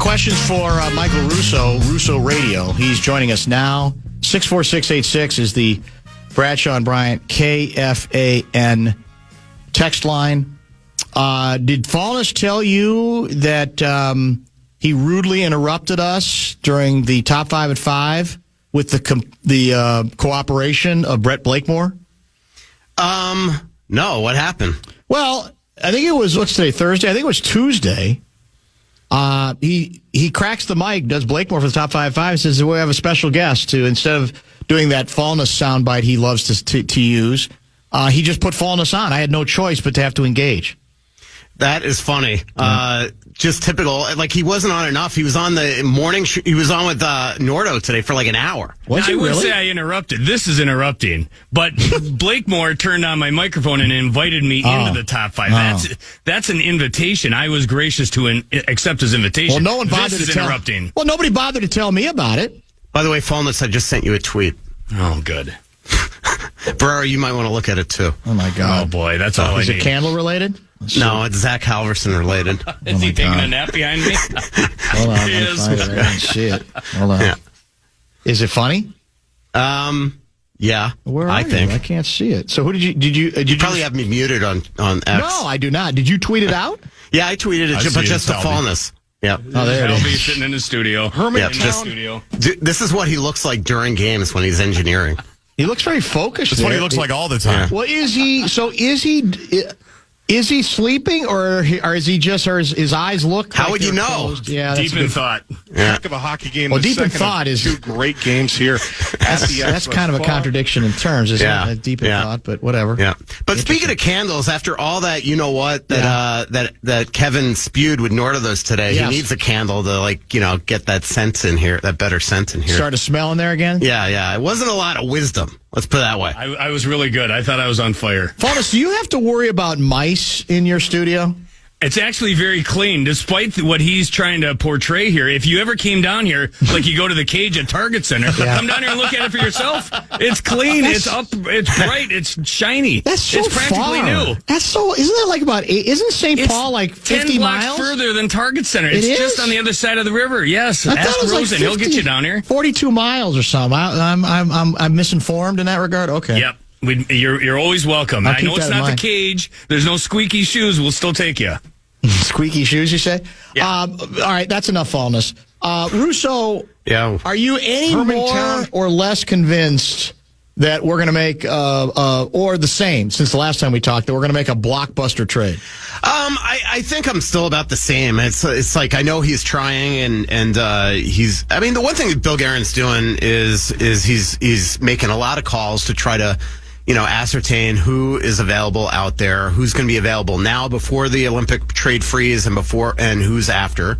questions for Michael Russo, Russo Radio. He's joining us now. 64686 is the Bradshaw and Bryant KFAN text line. Did Fallness tell you that he rudely interrupted us during the top 5 at 5 with the cooperation of Brett Blakemore? No, what happened? Well, I think it was, what's today, Thursday? I think it was Tuesday. He cracks the mic, does Blakemore for the top 5 at 5, says we have a special guest to, instead of doing that Fallness soundbite he loves to use, he just put Fallness on. I had no choice but to have to engage. That is funny. Just typical. Like, he wasn't on enough. He was on the morning. He was on with Nordo today for like an hour. Was he I would really? say I interrupted. This is interrupting. But Blakemore turned on my microphone and invited me into the top 5. That's an invitation. I was gracious to accept his invitation. Well, no one bothered this is interrupting. Well, nobody bothered to tell me about it. By the way, Fallness, I just sent you a tweet. Oh, good. Barrera, you might want to look at it too. Oh, my God. Oh, boy. That's all I Is need. it candle related? No, it's Zach Halverson related. Is he taking a nap behind me? Hold on. He Let me is. find it. I didn't see it. Hold on. Yeah. Is it funny? Yeah, Where are I you? think. I can't see it. So who did you You probably have me muted on X. No, I do not. Did you tweet it out? Yeah, I tweeted it, but just to Talby. Fallness. Yeah. Oh, there it I'll be is. sitting in the studio. Yeah, in the studio. This is what he looks like during games when he's engineering. He looks very focused. That's what he looks like all the time. Well, is he sleeping or is he just, or his eyes look? How like would you they're know? closed? Yeah, that's Deep a in good- thought. Heck of a hockey game. Well, the deep in second of thought is- 2 great games here. That's kind of a contradiction in terms, isn't Yeah. it? Deep in Yeah. thought, but whatever. Yeah. But speaking of candles, after all that, you know what, that Kevin spewed with Nordos today, Yes. he needs a candle to, get that scent in here, that better scent in here. Start to smell in there again? Yeah. It wasn't a lot of wisdom. Let's put it that way. I was really good. I thought I was on fire. Fallness, do you have to worry about mice in your studio? It's actually very clean, despite what he's trying to portray here. If you ever came down here, like you go to the cage at Target Center, come down here and look at it for yourself. It's clean. It's up. It's bright. It's shiny. That's so It's practically far. new. That's so. Isn't that like about 8? Isn't St. It's Paul like 50 10 blocks miles further than Target Center. It's It just is? on the other side of the river. Yes, I thought ask it was like Rosen. He'll get 50, you down here. 42 miles or something. I'm misinformed in that regard. Okay. Yep. You're always welcome. I'll I keep know it's that in not the mind. cage. There's no squeaky shoes. We'll still take you. Squeaky shoes, you say? Yeah. All right, that's enough Fallness. Russo, Yeah. are you any Hermantown. more or less convinced that we're going to make, or the same since the last time we talked, that we're going to make a blockbuster trade? I think I'm still about the same. It's like, I know he's trying and he's, I mean, the one thing that Bill Guerin's doing is he's making a lot of calls to try to, ascertain who is available out there, who's going to be available now before the Olympic trade freeze and who's after.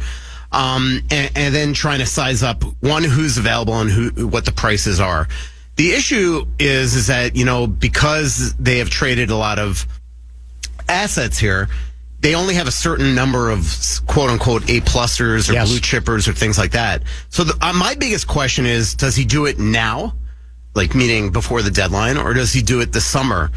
And then trying to size up who's available and what the prices are. The issue is that, because they have traded a lot of assets here, they only have a certain number of quote unquote A-plussers or Yes. blue chippers or things like that. So my biggest question is, does he do it now? Like, meaning before the deadline, or does he do it this summer?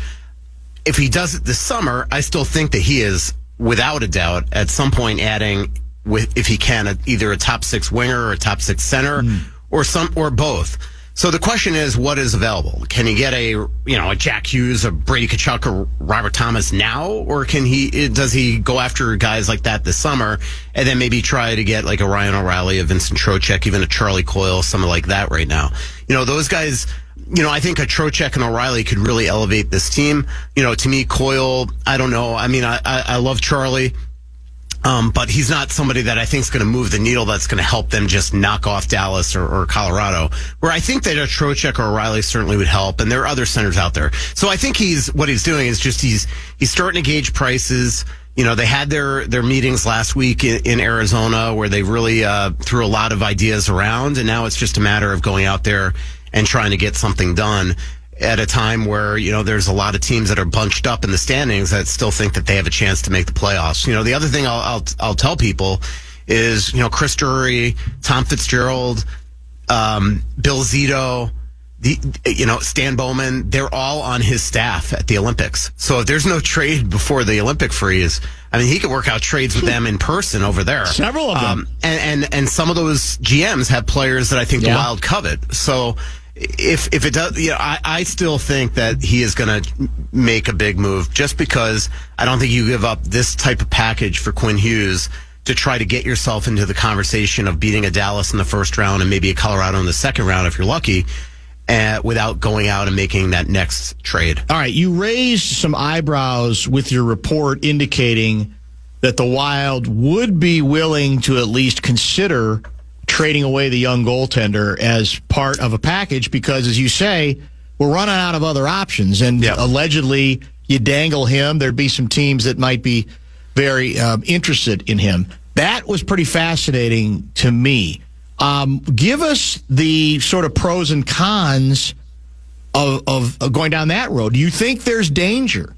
If he does it this summer, I still think that he is, without a doubt, at some point adding, if he can, either a top 6 winger or a top 6 center, or both. So the question is, what is available? Can he get a Jack Hughes, a Brady Tkachuk, or Robert Thomas now, or does he go after guys like that this summer and then maybe try to get like a Ryan O'Reilly, a Vincent Trocheck, even a Charlie Coyle, something like that right now? Those guys. I think a Trocheck and O'Reilly could really elevate this team. To me, Coyle, I don't know. I mean, I love Charlie, but he's not somebody that I think is going to move the needle that's going to help them just knock off Dallas or Colorado, where I think that a Trocheck or O'Reilly certainly would help, and there are other centers out there. So I think what he's doing is just he's starting to gauge prices. They had their meetings last week in Arizona where they really threw a lot of ideas around, and now it's just a matter of going out there and trying to get something done at a time where, there's a lot of teams that are bunched up in the standings that still think that they have a chance to make the playoffs. The other thing I'll tell people is, Chris Drury, Tom Fitzgerald, Bill Zito, Stan Bowman, they're all on his staff at the Olympics. So if there's no trade before the Olympic freeze, I mean, he could work out trades with them in person over there. Several of them. And some of those GMs have players that I think the Wild covet. So if it does, I still think that he is going to make a big move just because I don't think you give up this type of package for Quinn Hughes to try to get yourself into the conversation of beating a Dallas in the first round and maybe a Colorado in the second round if you're lucky, without going out and making that next trade. All right, you raised some eyebrows with your report indicating that the Wild would be willing to at least consider trading away the young goaltender as part of a package because, as you say, we're running out of other options. And allegedly, you dangle him. There'd be some teams that might be very interested in him. That was pretty fascinating to me. Give us the sort of pros and cons of going down that road. Do you think there's danger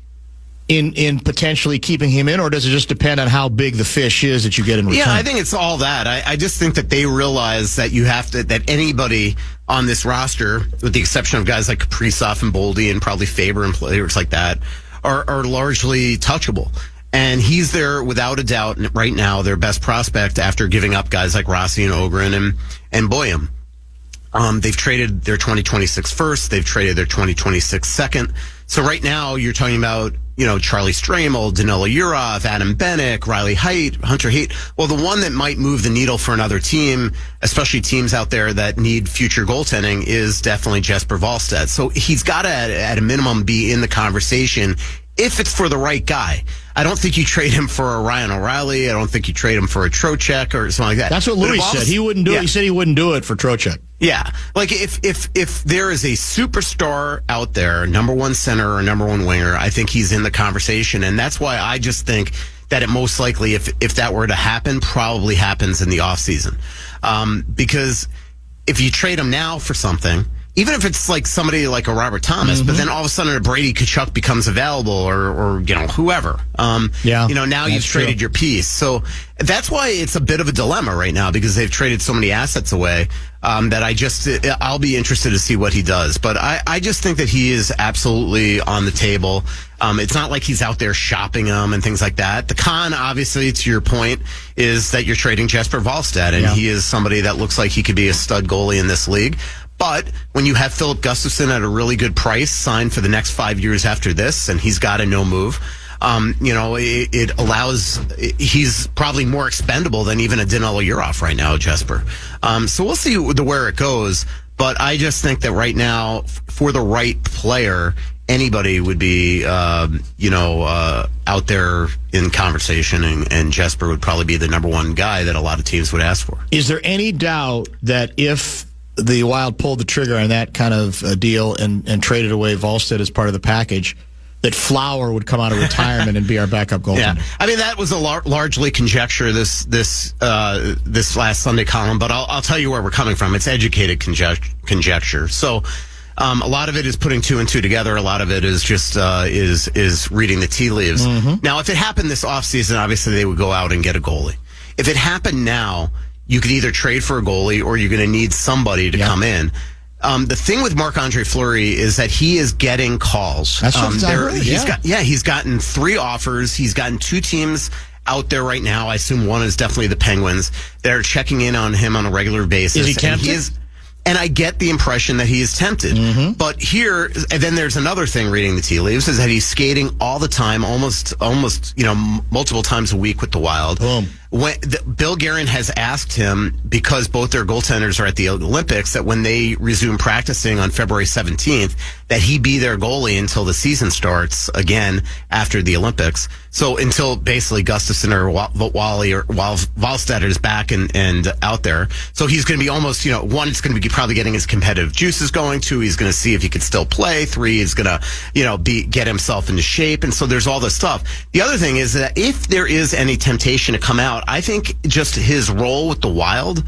in potentially keeping him in, or does it just depend on how big the fish is that you get in return? Yeah, I think it's all that. I just think that they realize that that anybody on this roster, with the exception of guys like Kaprizov and Boldy and probably Faber and players like that, are largely touchable. And he's there without a doubt right now, their best prospect after giving up guys like Rossi and Ogren and Boyum. They've traded their 2026 first. They've traded their 2026 second. So right now you're talking about, Charlie Stramel, Danilo Urov, Adam Bennick, Riley Height, Hunter Haight. Well, the one that might move the needle for another team, especially teams out there that need future goaltending, is definitely Jesper Wallstedt. So he's got to, at a minimum, be in the conversation if it's for the right guy. I don't think you trade him for a Ryan O'Reilly. I don't think you trade him for a Trocheck or something like that. That's what Louis said. He wouldn't do it. He said he wouldn't do it for Trocheck. Yeah. Like if there is a superstar out there, number one center or number one winger, I think he's in the conversation. And that's why I just think that it most likely, if that were to happen, probably happens in the offseason. Because if you trade him now for something, even if it's like somebody like a Robert Thomas, but then all of a sudden a Brady Tkachuk becomes available or whoever. Now you've traded your piece. So that's why it's a bit of a dilemma right now because they've traded so many assets away that I'll be interested to see what he does. But I just think that he is absolutely on the table. It's not like he's out there shopping them and things like that. The con, obviously, to your point, is that you're trading Jesper Wallstedt, and he is somebody that looks like he could be a stud goalie in this league. But when you have Philip Gustafsson at a really good price signed for the next 5 years after this, and he's got a no move, it allows, he's probably more expendable than even a Danilo Urov right now, Jesper. So we'll see where it goes. But I just think that right now, for the right player, anybody would be, out there in conversation, and Jesper would probably be the number one guy that a lot of teams would ask for. Is there any doubt that if the Wild pulled the trigger on that kind of a deal and traded away Wallstedt as part of the package, that Flower would come out of retirement and be our backup goaltender? Yeah, I mean that was a largely conjecture this last Sunday column, but I'll tell you where we're coming from. It's educated conjecture. So a lot of it is putting two and two together. A lot of it is just is reading the tea leaves. Now, if it happened this offseason, obviously they would go out and get a goalie. If it happened now, you could either trade for a goalie or you're going to need somebody to come in. The thing with Marc-Andre Fleury is that he is getting calls. That's what I heard, he's gotten 3 offers. He's gotten 2 teams out there right now. I assume one is definitely the Penguins that are checking in on him on a regular basis. Is he tempted? And I get the impression that he is tempted. But here, and then there's another thing reading the tea leaves, is that he's skating all the time, almost multiple times a week with the Wild. Boom. Bill Guerin has asked him, because both their goaltenders are at the Olympics, that when they resume practicing on February 17th, that he be their goalie until the season starts again after the Olympics. So until basically Gustafsson or Wally or Wallstedt is back and out there. So he's going to be almost, one, it's going to be probably getting his competitive juices going. 2, he's going to see if he could still play. 3, he's going to, get himself into shape. And so there's all this stuff. The other thing is that if there is any temptation to come out, I think just his role with the Wild,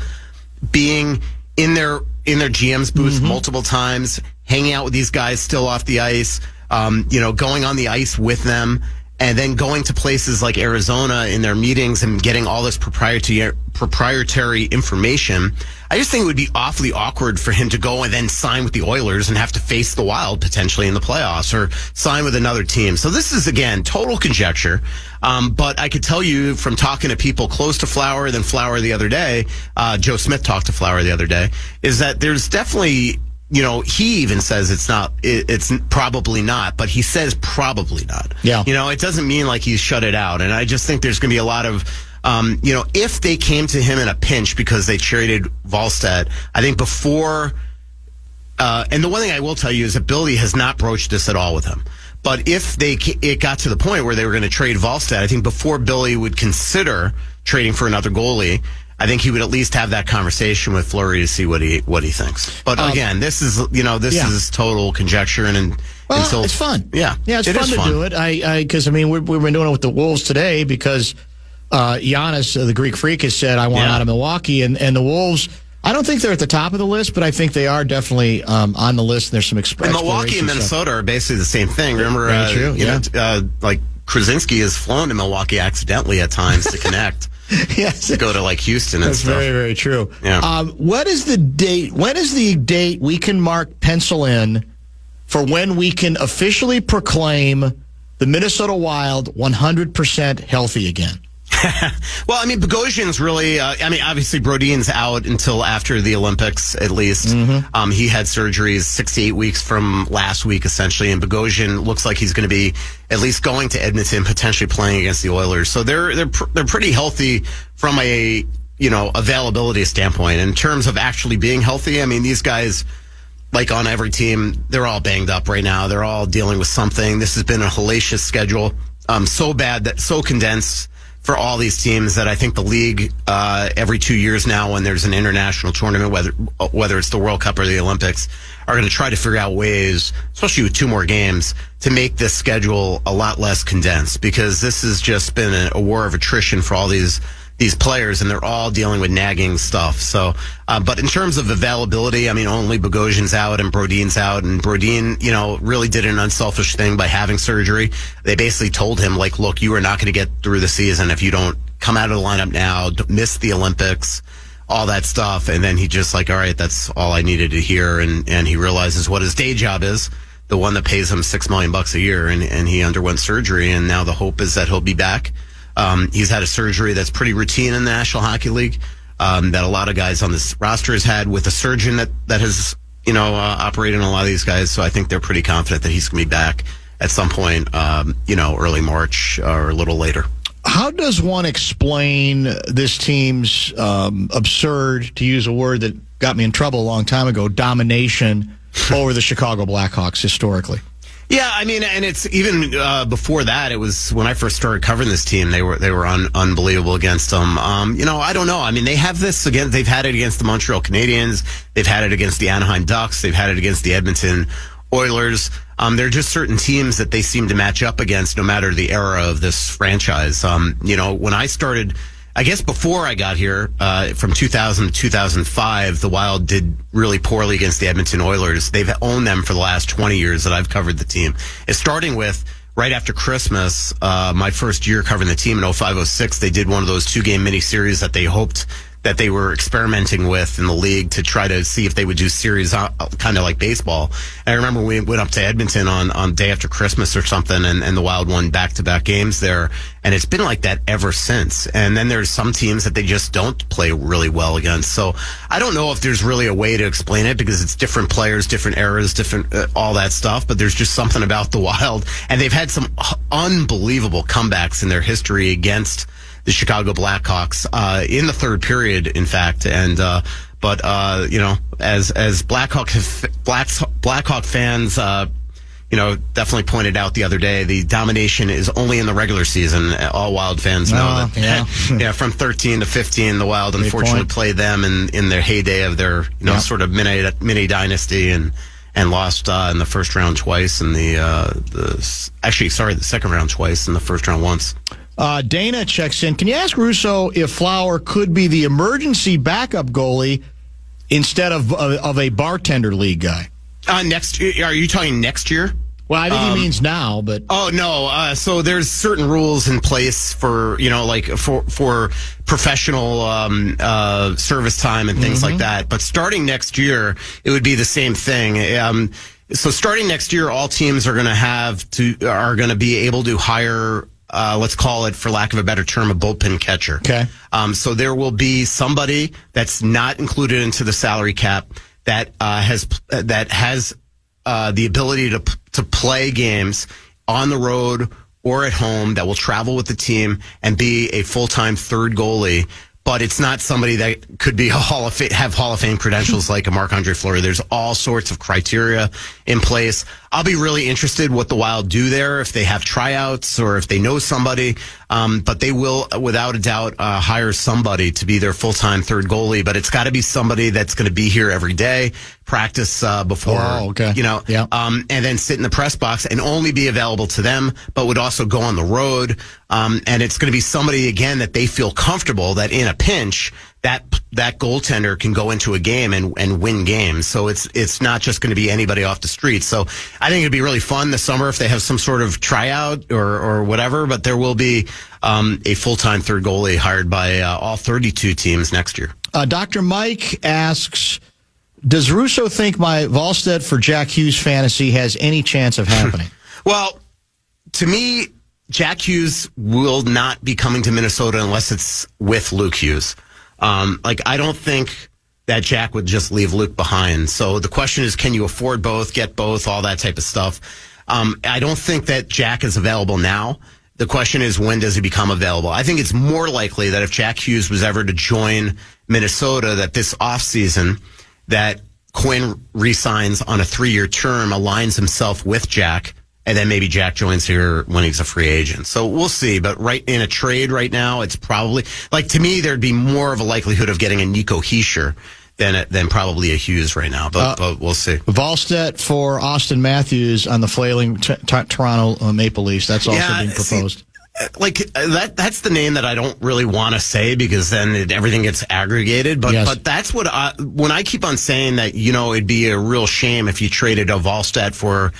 being in their GM's booth multiple times, hanging out with these guys still off the ice, going on the ice with them, and then going to places like Arizona in their meetings and getting all this proprietary information, I just think it would be awfully awkward for him to go and then sign with the Oilers and have to face the Wild potentially in the playoffs or sign with another team. So this is, again, total conjecture. But I could tell you from talking to people close to Flower, then Flower the other day, Joe Smith talked to Flower the other day, is that there's definitely, he even says it's probably not, but he says probably not. Yeah. It doesn't mean like he's shut it out. And I just think there's going to be a lot of, if they came to him in a pinch because they traded Wallstedt, I think before, and the one thing I will tell you is that Billy has not broached this at all with him. But if it got to the point where they were going to trade Wallstedt, I think before Billy would consider trading for another goalie, I think he would at least have that conversation with Fleury to see what he thinks. But again, this is is total conjecture and it's fun. Yeah, it's fun to do it. Because we've been doing it with the Wolves today because Giannis, the Greek Freak, has said I want out of Milwaukee, and the Wolves. I don't think they're at the top of the list, but I think they are definitely on the list. And there's some Milwaukee and Minnesota are basically the same thing. Remember, like Krasinski has flown to Milwaukee accidentally at times to connect. Yes, to go to like Houston and stuff. That's very, very true. Yeah. What is the date? When is the date we can pencil in for when we can officially proclaim the Minnesota Wild 100% healthy again? Well, Bogosian's really, obviously Brodin's out until after the Olympics, at least. Mm-hmm. He had surgeries 6 to 8 weeks from last week, essentially, and Bogosian looks like he's going to be at least going to Edmonton, potentially playing against the Oilers. So they're pretty healthy from a, availability standpoint. In terms of actually being healthy, these guys, like on every team, they're all banged up right now. They're all dealing with something. This has been a hellacious schedule, so bad, so condensed for all these teams that I think the league, every 2 years now when there's an international tournament, whether it's the World Cup or the Olympics, are going to try to figure out ways, especially with 2 more games, to make this schedule a lot less condensed, because this has just been a war of attrition for all these players, and they're all dealing with nagging stuff. So, but in terms of availability, only Bogosian's out and Brodin's out, and Brodin, really did an unselfish thing by having surgery. They basically told him, like, look, you are not going to get through the season if you don't come out of the lineup now, miss the Olympics, all that stuff. And then he just like, all right, that's all I needed to hear. And he realizes what his day job is, the one that pays him $6 million a year. And he underwent surgery. And now the hope is that he'll be back. He's had a surgery that's pretty routine in the National Hockey League, that a lot of guys on this roster has had, with a surgeon that has, operated on a lot of these guys. So I think they're pretty confident that he's going to be back at some point, early March or a little later. How does one explain this team's absurd, to use a word that got me in trouble a long time ago, domination over the Chicago Blackhawks historically? Yeah, and it's even before that. It was when I first started covering this team. They were unbelievable against them. I don't know. They have this again. They've had it against the Montreal Canadiens. They've had it against the Anaheim Ducks. They've had it against the Edmonton Oilers. There are just certain teams that they seem to match up against, no matter the era of this franchise. When I started, I guess before I got here, from 2000 to 2005, the Wild did really poorly against the Edmonton Oilers. They've owned them for the last 20 years that I've covered the team. It's starting with right after Christmas, my first year covering the team in 05-06, they did one of those 2-game mini-series that they hoped that they were experimenting with in the league to try to see if they would do series kind of like baseball. And I remember we went up to Edmonton on day after Christmas or something, and the Wild won back-to-back games there. And it's been like that ever since. And then there's some teams that they just don't play really well against. So I don't know if there's really a way to explain it, because it's different players, different eras, different all that stuff. But there's just something about the Wild. And they've had some unbelievable comebacks in their history against the Chicago Blackhawks in the third period, in fact. And but as Blackhawk fans, definitely pointed out the other day, the domination is only in the regular season. All Wild fans know that. Yeah, from 13 to 15, the Wild unfortunately played them in their heyday of their sort of mini dynasty, and lost in the first round twice, and the second round twice, and the first round once. Dana checks in. Can you ask Russo if Flower could be the emergency backup goalie instead of a bartender league guy? Next, are you talking next year? Well, I think he means now, but Oh no! So there's certain rules in place for like for professional service time and things like that. But starting next year, it would be the same thing. So starting next year, all teams are going to be able to hire. Let's call it, for lack of a better term, a bullpen catcher. Okay. So there will be somebody that's not included into the salary cap that has the ability to play games on the road or at home, that will travel with the team and be a full-time third goalie. But it's not somebody that could be have Hall of Fame credentials like a Marc-Andre Fleury. There's all sorts of criteria in place. I'll be really interested what the Wild do there, if they have tryouts or if they know somebody. But they will, without a doubt, hire somebody to be their full-time third goalie. But it's got to be somebody that's going to be here every day, practice before, and then sit in the press box and only be available to them, but would also go on the road. And it's going to be somebody, again, that they feel comfortable that in a pinch, that goaltender can go into a game and win games. So it's not just going to be anybody off the street. So I think it'd be really fun this summer if they have some sort of tryout or whatever, but there will be a full-time third goalie hired by all 32 teams next year. Dr. Mike asks, does Russo think my Volstead for Jack Hughes fantasy has any chance of happening? Well, to me, Jack Hughes will not be coming to Minnesota unless it's with Luke Hughes. I don't think that Jack would just leave Luke behind. So the question is, can you afford both, get both, all that type of stuff? I don't think that Jack is available now. The question is, when does he become available? I think it's more likely that if Jack Hughes was ever to join Minnesota, that this offseason, that Quinn re-signs on a 3-year term, aligns himself with Jack, and then maybe Jack joins here when he's a free agent. So we'll see. But right in a trade right now, it's probably, to me, there'd be more of a likelihood of getting a Nico Hischier than probably a Hughes right now. But we'll see. Volstead for Austin Matthews on the flailing Toronto Maple Leafs. That's also being proposed. That's the name that I don't really want to say, because then everything gets aggregated. But that's what when I keep on saying that, it'd be a real shame if you traded a Volstead for,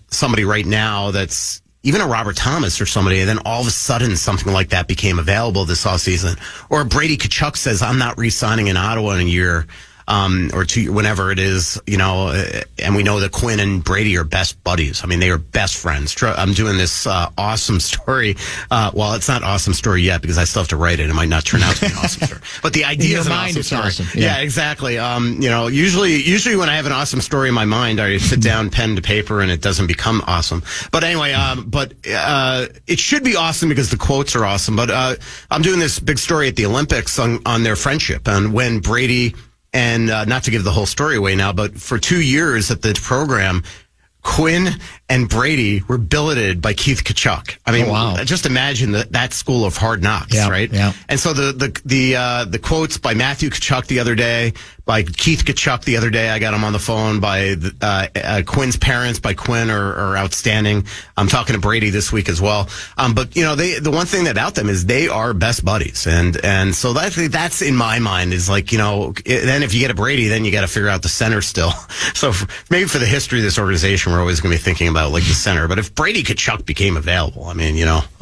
somebody right now that's even a Robert Thomas or somebody, and then all of a sudden something like that became available this offseason. Or Brady Tkachuk says, I'm not re-signing in Ottawa in a year. Or 2 years, whenever it is, and we know that Quinn and Brady are best buddies. I mean, they are best friends. I'm doing this awesome story. Well, it's not awesome story yet because I still have to write it. It might not turn out to be an awesome story. But the idea is an awesome story. Awesome. Yeah, exactly. Usually when I have an awesome story in my mind, I sit down pen to paper and it doesn't become awesome. But anyway, it should be awesome because the quotes are awesome. But I'm doing this big story at the Olympics on their friendship, and when Brady. And not to give the whole story away now, but for 2 years at the program, Quinn and Brady were billeted by Keith Tkachuk. I mean, just imagine that school of hard knocks, right? Yeah. And so the quotes by Matthew Tkachuk the other day, by Keith Tkachuk the other day, I got him on the phone, by Quinn's parents, by Quinn, are outstanding. I'm talking to Brady this week as well. But the one thing that out them is they are best buddies, and so that's in my mind is then if you get a Brady, then you got to figure out the center still. So maybe for the history of this organization, we're always going to be thinking about the center. But if Brady Tkachuk became available, I mean,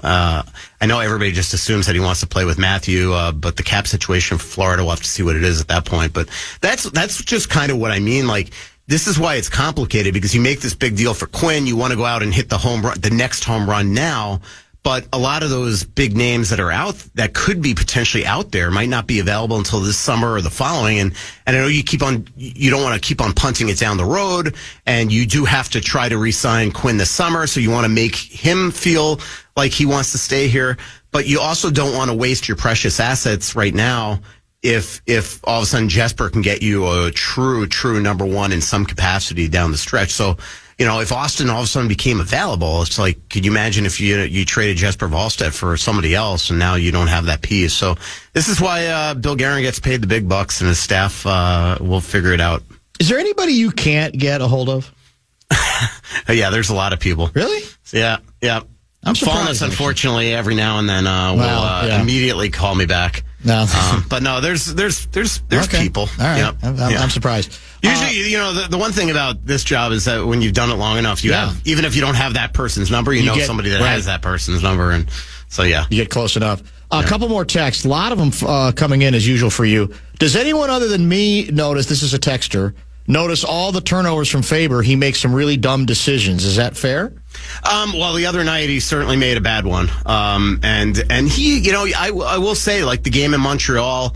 I know everybody just assumes that he wants to play with Matthew, but the cap situation for Florida, we'll have to see what it is at that point. But that's just kind of what I mean. This is why it's complicated, because you make this big deal for Quinn. You want to go out and hit the next home run now. But a lot of those big names that are out, that could be potentially out there, might not be available until this summer or the following. And I know you don't want to keep on punting it down the road, and you do have to try to re-sign Quinn this summer. So you want to make him feel like he wants to stay here, but you also don't want to waste your precious assets right now. If all of a sudden Jesper can get you a true number one in some capacity down the stretch. So, if Austin all of a sudden became available, it's could you imagine if you traded Jesper Volstead for somebody else and now you don't have that piece? So this is why Bill Guerin gets paid the big bucks, and his staff will figure it out. Is there anybody you can't get a hold of? Yeah, there's a lot of people. Really? Yeah. I'm surprised. Faunus, unfortunately, every now and then will immediately call me back. No. But no, there's Okay. people. All right. Yep. I'm surprised. Usually, the one thing about this job is that when you've done it long enough, you have, even if you don't have that person's number, you know get, somebody that has that person's number. And so, yeah. You get close enough. A couple more texts. A lot of them coming in as usual for you. Does anyone other than me notice, this is a texter, notice all the turnovers from Faber? He makes some really dumb decisions. Is that fair? Well, the other night he certainly made a bad one. And he, I will say, like the game in Montreal,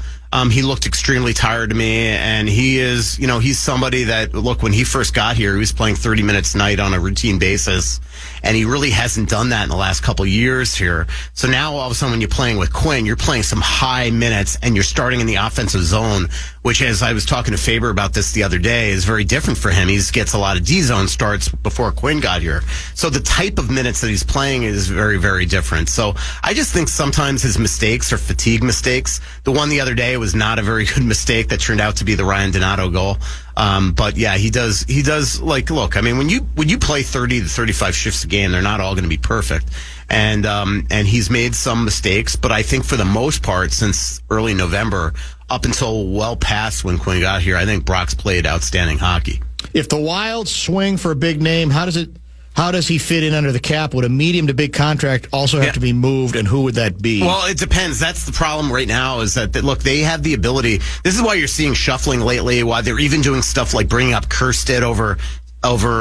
he looked extremely tired to me. And he is, he's somebody that, look, when he first got here, he was playing 30 minutes a night on a routine basis. And he really hasn't done that in the last couple of years here. So now all of a sudden when you're playing with Quinn, you're playing some high minutes and you're starting in the offensive zone, which, as I was talking to Faber about this the other day, is very different for him. He gets a lot of D-zone starts before Quinn got here. So the type of minutes that he's playing is very, very different. So I just think sometimes his mistakes are fatigue mistakes. The one the other day was not a very good mistake that turned out to be the Ryan Donato goal. But yeah, he does like, look, I mean, when you play 30 to 35 shifts a game, they're not all going to be perfect. And he's made some mistakes, but I think for the most part, since early November, up until well past when Quinn got here, I think Brock's played outstanding hockey. If the Wild swing for a big name, how does he fit in under the cap? Would a medium to big contract also have to be moved, and who would that be? Well, it depends. That's the problem right now is that look, they have the ability. This is why you're seeing shuffling lately, why they're even doing stuff like bringing up Kerstead over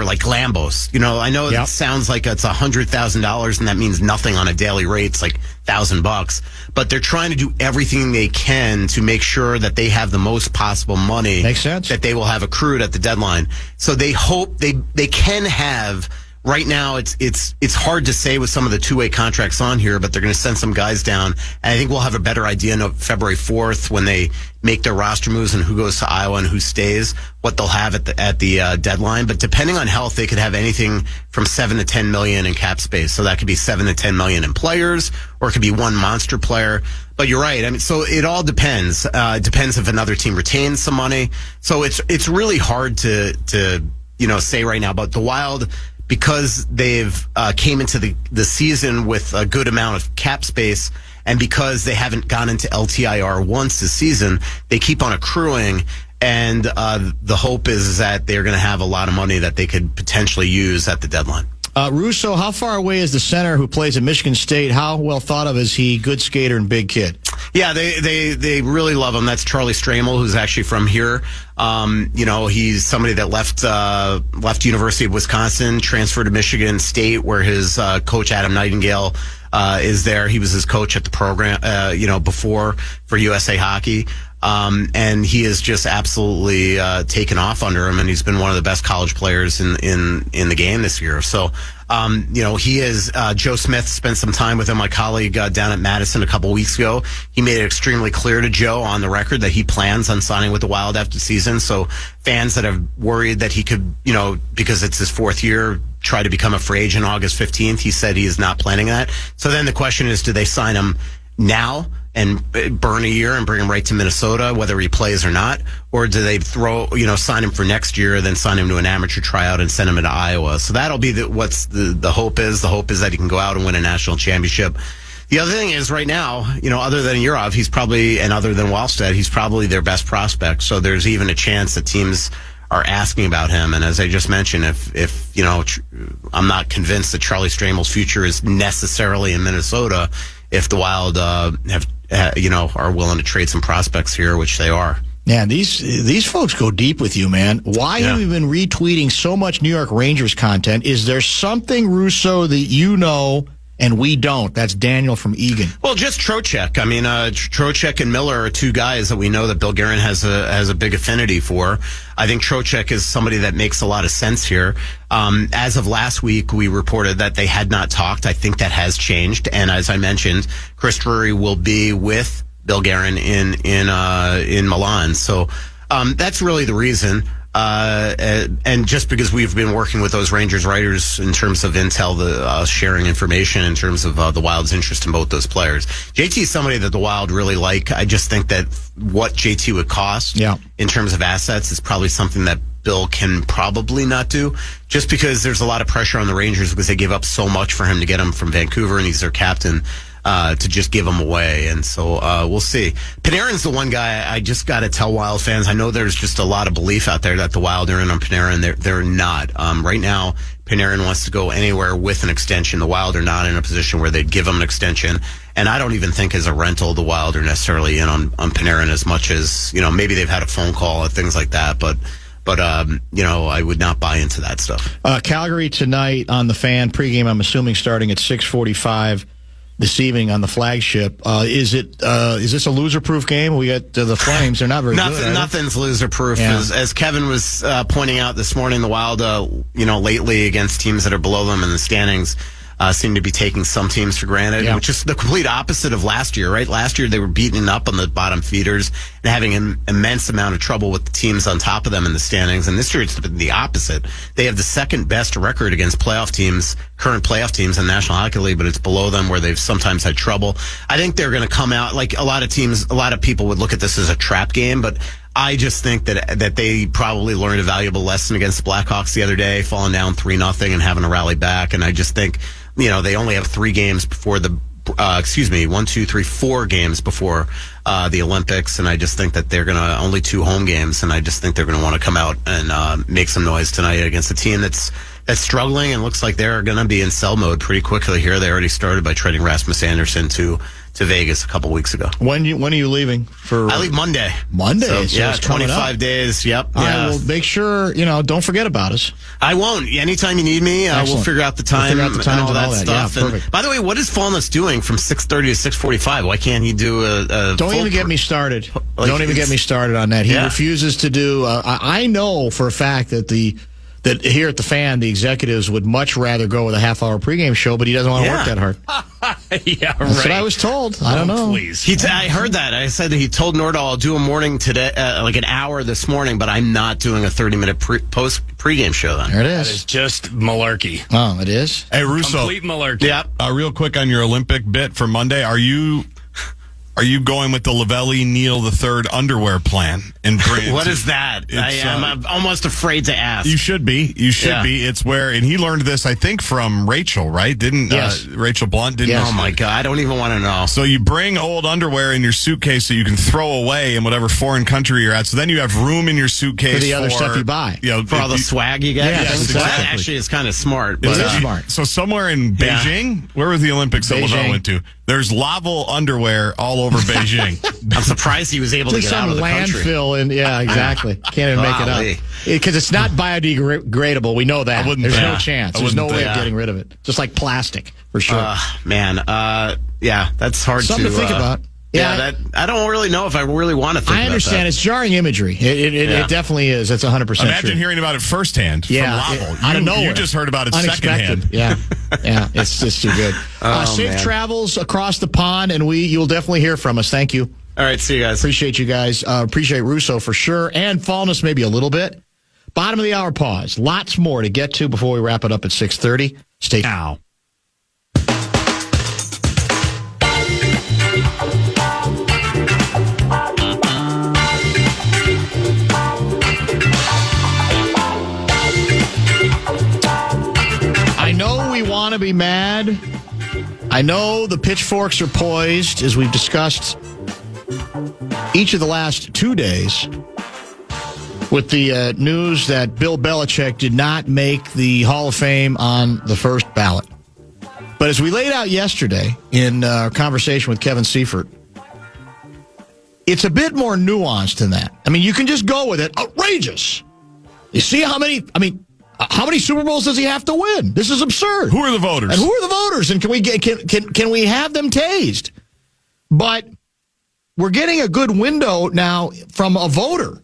like Lambos. I know it sounds like it's $100,000 and that means nothing on a daily rate. It's like $1,000, but they're trying to do everything they can to make sure that they have the most possible money. Makes sense. That they will have accrued at the deadline. So they hope they can have. Right now, it's hard to say with some of the two-way contracts on here, but they're going to send some guys down. And I think we'll have a better idea on February 4th when they make their roster moves and who goes to Iowa and who stays, what they'll have at the deadline. But depending on health, they could have anything from $7 to $10 million in cap space. So that could be $7 to $10 million in players, or it could be one monster player. But you're right. I mean, so it all depends. It depends if another team retains some money. So it's really hard to say right now. But the Wild, because they've came into the season with a good amount of cap space, and because they haven't gone into LTIR once this season, they keep on accruing. And the hope is that they're going to have a lot of money that they could potentially use at the deadline. Russo, how far away is the center who plays at Michigan State? How well thought of is he? Good skater and big kid. Yeah, they really love him. That's Charlie Stramel, who's actually from here. He's somebody that left University of Wisconsin, transferred to Michigan State, where his coach Adam Nightingale is there. He was his coach at the program, before for USA Hockey. And he has just absolutely taken off under him, and he's been one of the best college players in the game this year. So, he is. Joe Smith spent some time with him, my colleague down at Madison a couple weeks ago. He made it extremely clear to Joe on the record that he plans on signing with the Wild after the season. So fans that are worried that he could, because it's his fourth year, try to become a free agent August 15th, he said he is not planning that. So then the question is, do they sign him now and burn a year and bring him right to Minnesota, whether he plays or not? Or do they sign him for next year, then sign him to an amateur tryout and send him into Iowa? So that'll be what's the hope is. The hope is that he can go out and win a national championship. The other thing is right now, other than Yurov, he's probably, and other than Wallstedt, he's probably their best prospect. So there's even a chance that teams are asking about him. And as I just mentioned, if I'm not convinced that Charlie Stramel's future is necessarily in Minnesota, if the Wild are willing to trade some prospects here, which they are. Yeah, these folks go deep with you, man. Why have you been retweeting so much New York Rangers content? Is there something, Russo, that you know and we don't? That's Daniel from Egan. Well, just Trocheck. I mean, Trocheck and Miller are two guys that we know that Bill Guerin has a big affinity for. I think Trocheck is somebody that makes a lot of sense here. As of last week, we reported that they had not talked. I think that has changed. And as I mentioned, Chris Drury will be with Bill Guerin in Milan. So that's really the reason. And just because we've been working with those Rangers writers in terms of intel, sharing information in terms of the Wild's interest in both those players. JT is somebody that the Wild really like. I just think that what JT would cost in terms of assets is probably something that Bill can probably not do, just because there's a lot of pressure on the Rangers because they give up so much for him to get him from Vancouver, and he's their captain. to just give them away. And so we'll see. Panarin's the one guy I just got to tell Wild fans. I know there's just a lot of belief out there that the Wild are in on Panarin. They're not. Right now, Panarin wants to go anywhere with an extension. The Wild are not in a position where they'd give him an extension. And I don't even think as a rental, the Wild are necessarily in on Panarin as much as, maybe they've had a phone call and things like that. But I would not buy into that stuff. Calgary tonight on the Fan pregame, I'm assuming starting at 6:45 this evening on the flagship. Is this a loser-proof game? We got the Flames. They're not very good. Nothing's loser-proof. Yeah. As Kevin was pointing out this morning, the Wild, lately against teams that are below them in the standings, seem to be taking some teams for granted, which is the complete opposite of last year, right? Last year, they were beating up on the bottom feeders and having an immense amount of trouble with the teams on top of them in the standings. And this year, it's been the opposite. They have the second best record against current playoff teams in the National Hockey League, but it's below them where they've sometimes had trouble. I think they're going to come out, like a lot of people would look at this as a trap game, but I just think that they probably learned a valuable lesson against the Blackhawks the other day, falling down 3-0 and having to rally back. And I just think, they only have 3 games before 4 games before the Olympics. And I just think that they're only 2 home games. And I just think they're going to want to come out and make some noise tonight against a team that's struggling and looks like they're going to be in sell mode pretty quickly here. They already started by trading Rasmus Anderson to Vegas a couple weeks ago. When are you leaving? I leave Monday. Monday? So, so it's 25 days. Yep. I will make sure, don't forget about us. I won't. Anytime you need me, we'll figure out the time, and all that stuff. Yeah, perfect. By the way, what is Fallness doing from 6:30 to 6:45? Why can't he do a Don't even get me started. Don't even get me started on that. He refuses to do. I know for a fact that that here at the Fan, the executives would much rather go with a half-hour pregame show, but he doesn't want to work that hard. Yeah, That's what I was told. I don't know. Please. I heard that. I said that he told Nordahl, I'll do a morning today, like an hour this morning, but I'm not doing a 30-minute pregame show then. There it That is. is just malarkey. Oh, it is? Hey, Russo. Complete malarkey. Yep. Real quick on your Olympic bit for Monday, are you going with the Lavelli Neal III underwear plan? What is that? I'm almost afraid to ask. You should be. It's where, and he learned this, I think, from Rachel, right? Yes. Rachel Blunt? Oh, my God. I don't even want to know. So you bring old underwear in your suitcase so you can throw away in whatever foreign country you're at. So then you have room in your suitcase for the other stuff you buy. For all the swag you get? Yes, exactly. That actually is kind of smart. It is smart. So somewhere in Beijing, where was the Olympics that Lavelle went to? There's Laval underwear all over Beijing. I'm surprised he was able to get out of the country. Landfill, and exactly. Can't even make it up. Because it's not biodegradable. We know that. There's no chance. There's no way of getting rid of it. Just like plastic, for sure. That's hard Something to think about. I don't really know if I really want to think about that. I understand. It's jarring imagery. It definitely is. That's 100% true. Imagine hearing about it firsthand from Laval. Out of nowhere. You just heard about it Unexpected. secondhand. Yeah, it's just too good. Safe travels across the pond, and you'll definitely hear from us. Thank you. All right, see you guys. Appreciate you guys. Appreciate Russo for sure, and Fallness maybe a little bit. Bottom of the hour pause. Lots more to get to before we wrap it up at 6:30. Stay now. I know we want to be mad. I know the pitchforks are poised, as we've discussed each of the last 2 days, with the news that Bill Belichick did not make the Hall of Fame on the first ballot. But as we laid out yesterday in our conversation with Kevin Seifert, it's a bit more nuanced than that. I mean, you can just go with it. Outrageous. You see how many Super Bowls does he have to win? This is absurd. Who are the voters? And who are the voters? And can we have them tased? But we're getting a good window now from a voter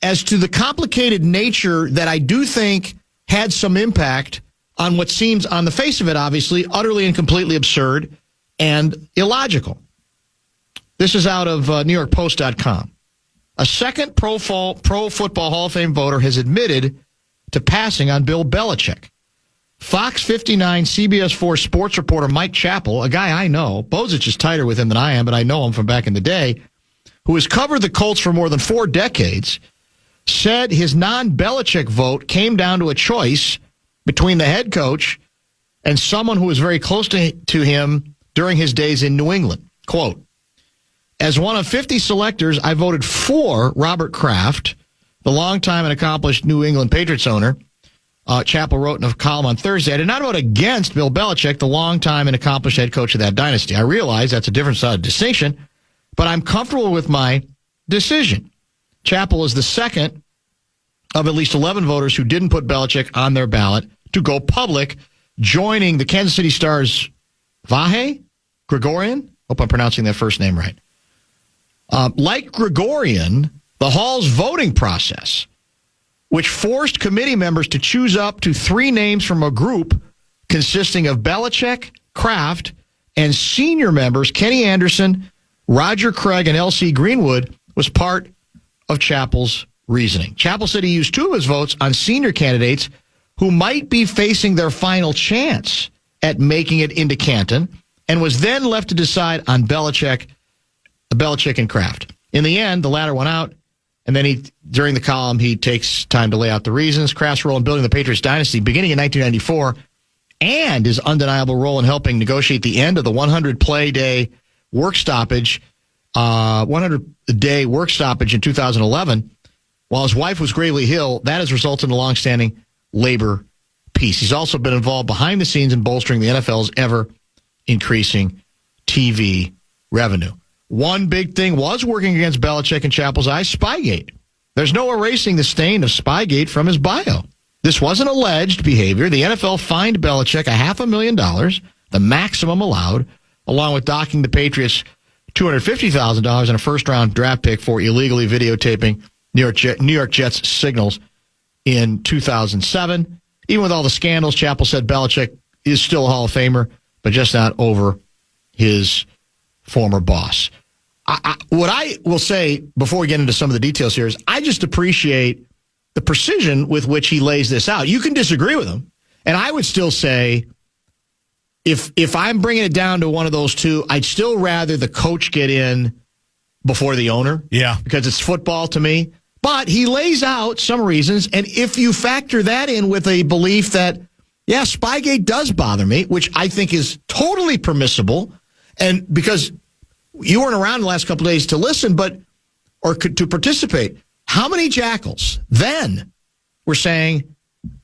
as to the complicated nature that I do think had some impact on what seems, on the face of it, obviously, utterly and completely absurd and illogical. This is out of NewYorkPost.com. A second Pro Football Hall of Fame voter has admitted to passing on Bill Belichick. Fox 59 CBS 4 sports reporter Mike Chappell, a guy I know, Bozich is tighter with him than I am, but I know him from back in the day, who has covered the Colts for more than 4 decades, said his non-Belichick vote came down to a choice between the head coach and someone who was very close to him during his days in New England. Quote, as one of 50 selectors, I voted for Robert Kraft, the longtime and accomplished New England Patriots owner. Chappell wrote in a column on Thursday, I did not vote against Bill Belichick, the longtime and accomplished head coach of that dynasty. I realize that's a different side of distinction, but I'm comfortable with my decision. Chappell is the second of at least 11 voters who didn't put Belichick on their ballot to go public, joining the Kansas City Stars' Vahe Gregorian. Hope I'm pronouncing that first name right. Like Gregorian, the Hall's voting process, which forced committee members to choose up to 3 names from a group consisting of Belichick, Kraft, and senior members Kenny Anderson, Roger Craig, and L.C. Greenwood, was part of Chappell's reasoning. Chappell said he used 2 of his votes on senior candidates who might be facing their final chance at making it into Canton, and was then left to decide on Belichick and Kraft. In the end, the latter went out, and then during the column, he takes time to lay out the reasons. Kraft's role in building the Patriots dynasty beginning in 1994, and his undeniable role in helping negotiate the end of the 100-day work stoppage in 2011, while his wife was gravely ill. That has resulted in a longstanding labor peace. He's also been involved behind the scenes in bolstering the NFL's ever-increasing TV revenue. One big thing was working against Belichick in Chappell's eyes, Spygate. There's no erasing the stain of Spygate from his bio. This wasn't alleged behavior. The NFL fined Belichick $500,000, the maximum allowed, along with docking the Patriots $250,000 and a first-round draft pick for illegally videotaping New York Jets signals in 2007. Even with all the scandals, Chappell said Belichick is still a Hall of Famer, but just not over his former boss. What I will say before we get into some of the details here is I just appreciate the precision with which he lays this out. You can disagree with him, and I would still say if I'm bringing it down to one of those two, I'd still rather the coach get in before the owner. Yeah. Because it's football to me. But he lays out some reasons, and if you factor that in with a belief that, yeah, Spygate does bother me, which I think is totally permissible, and because you weren't around the last couple of days to listen, or to participate, how many jackals then were saying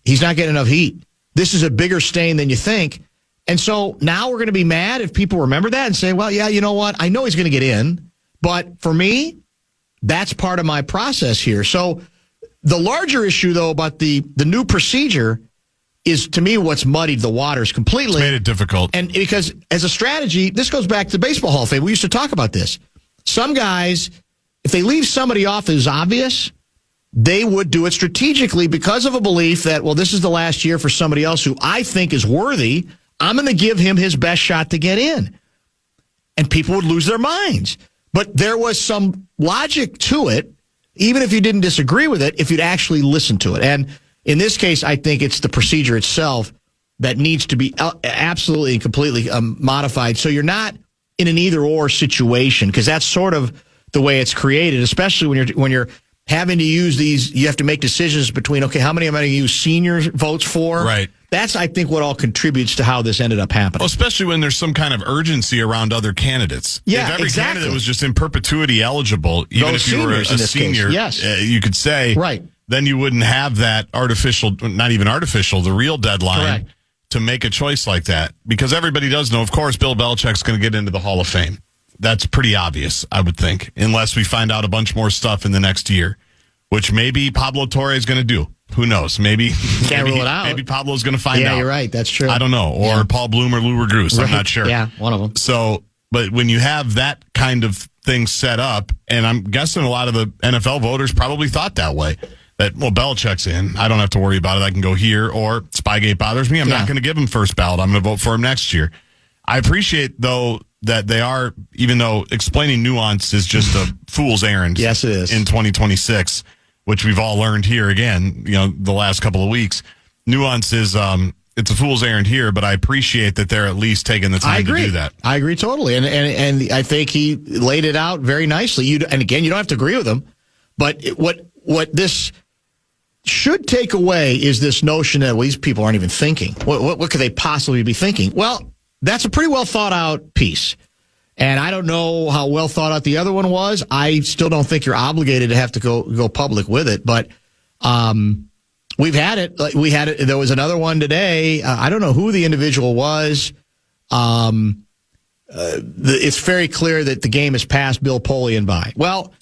he's not getting enough heat? This is a bigger stain than you think. And so now we're going to be mad if people remember that and say, well, yeah, you know what? I know he's going to get in, but for me, that's part of my process here. So the larger issue, though, about the new procedure is, to me, what's muddied the waters completely. It's made it difficult. And because as a strategy, this goes back to the Baseball Hall of Fame. We used to talk about this. Some guys, if they leave somebody off who's obvious, they would do it strategically because of a belief that, well, this is the last year for somebody else who I think is worthy. I'm going to give him his best shot to get in. And people would lose their minds. But there was some logic to it, even if you didn't disagree with it, if you'd actually listen to it. And in this case, I think it's the procedure itself that needs to be absolutely and completely modified. So you're not in an either-or situation, because that's sort of the way it's created, especially when you're having to use these. You have to make decisions between, okay, how many am I going to use senior votes for? Right. That's, I think, what all contributes to how this ended up happening. Well, especially when there's some kind of urgency around other candidates. Yeah, if every exactly. candidate was just in perpetuity eligible, even Those if you were a seniors in this senior, case, yes. You could say, right. Then you wouldn't have that artificial, not even artificial, the real deadline Correct. to make a choice like that. Because everybody does know, of course, Bill Belichick's going to get into the Hall of Fame. That's pretty obvious, I would think, unless we find out a bunch more stuff in the next year, which maybe Pablo Torre is going to do. Who knows? Maybe can't rule it out. Maybe Pablo's going to find out. Yeah, you're right. That's true. I don't know. Or Paul Bloom or Lou Regrus. I'm not sure. Yeah, one of them. So, but when you have that kind of thing set up, and I'm guessing a lot of the NFL voters probably thought that way, that, well, Belichick's in. I don't have to worry about it. I can go here. Or Spygate bothers me. I'm not going to give him first ballot. I'm going to vote for him next year. I appreciate, though, that they are, even though explaining nuance is just a fool's errand. Yes, it is. In 2026. Which we've all learned here again, the last couple of weeks. Nuance is, it's a fool's errand here, but I appreciate that they're at least taking the time to do that. I agree totally. And I think he laid it out very nicely. And again, you don't have to agree with him, but what this should take away is this notion that, well, these people aren't even thinking. What could they possibly be thinking? Well, that's a pretty well thought out piece. And I don't know how well thought out the other one was. I still don't think you're obligated to have to go public with it. But we've had it. There was another one today. I don't know who the individual was. It's very clear that the game has passed Bill Polian by. Well,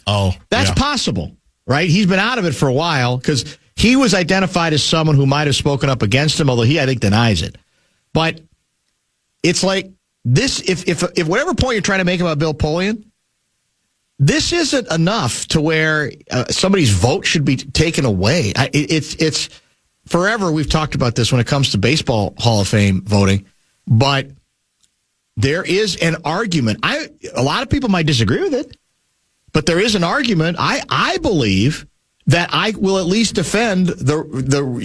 that's possible, right? He's been out of it for a while because he was identified as someone who might have spoken up against him, although he, I think, denies it. But it's like this, if whatever point you're trying to make about Bill Polian, this isn't enough to where somebody's vote should be taken away. It's forever. We've talked about this when it comes to baseball Hall of Fame voting, but there is an argument. A lot of people might disagree with it, but there is an argument. I believe that I will at least defend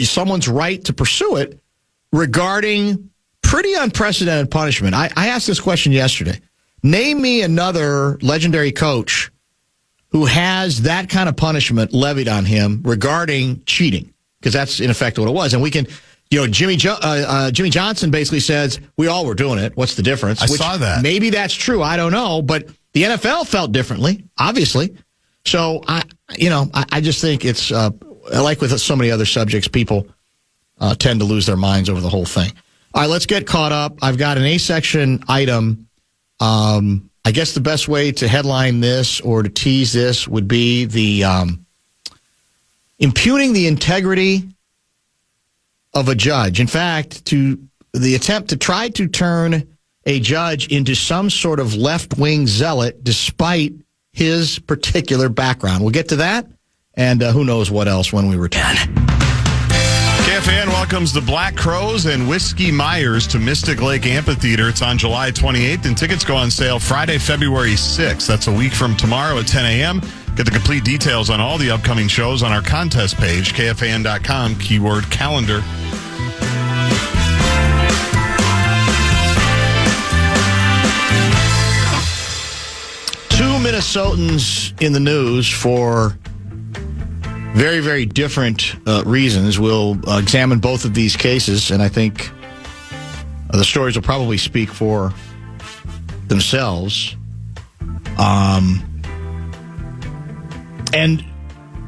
someone's right to pursue it regarding pretty unprecedented punishment. I asked this question yesterday. Name me another legendary coach who has that kind of punishment levied on him regarding cheating, because that's in effect what it was. And we can, Jimmy Johnson basically says we all were doing it. What's the difference? I saw that. Maybe that's true. I don't know, but the NFL felt differently, obviously. So I just think it's like with so many other subjects, people tend to lose their minds over the whole thing. All right, let's get caught up. I've got an A-section item. I guess the best way to headline this or to tease this would be the impugning the integrity of a judge. In fact, the attempt to try to turn a judge into some sort of left-wing zealot despite his particular background. We'll get to that and who knows what else when we return. KFAN welcomes the Black Crows and Whiskey Myers to Mystic Lake Amphitheater. It's on July 28th, and tickets go on sale Friday, February 6th. That's a week from tomorrow at 10 a.m. Get the complete details on all the upcoming shows on our contest page, KFAN.com, keyword calendar. Two Minnesotans in the news for very, very different reasons. We'll examine both of these cases, and I think the stories will probably speak for themselves. And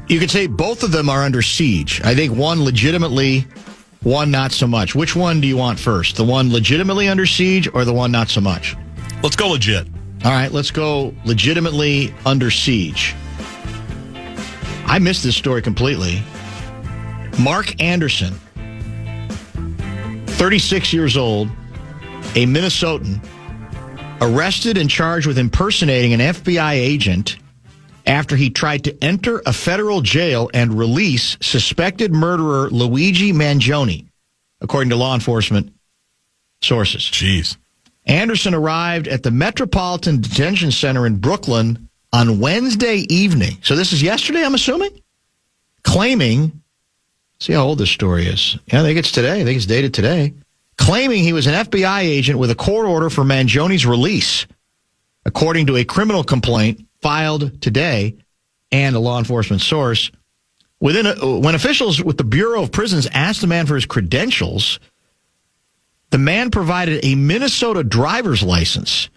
you could say both of them are under siege. I think one legitimately, one not so much. Which one do you want first? The one legitimately under siege or the one not so much? Let's go legit. All right, let's go legitimately under siege. I missed this story completely. Mark Anderson, 36 years old, a Minnesotan, arrested and charged with impersonating an FBI agent after he tried to enter a federal jail and release suspected murderer Luigi Mangione, according to law enforcement sources. Jeez. Anderson arrived at the Metropolitan Detention Center in Brooklyn on Wednesday evening. So this is yesterday, I'm assuming? Claiming, see how old this story is. Yeah, I think it's today. I think it's dated today. Claiming he was an FBI agent with a court order for Mangione's release, according to a criminal complaint filed today and a law enforcement source. When officials with the Bureau of Prisons asked the man for his credentials, the man provided a Minnesota driver's license.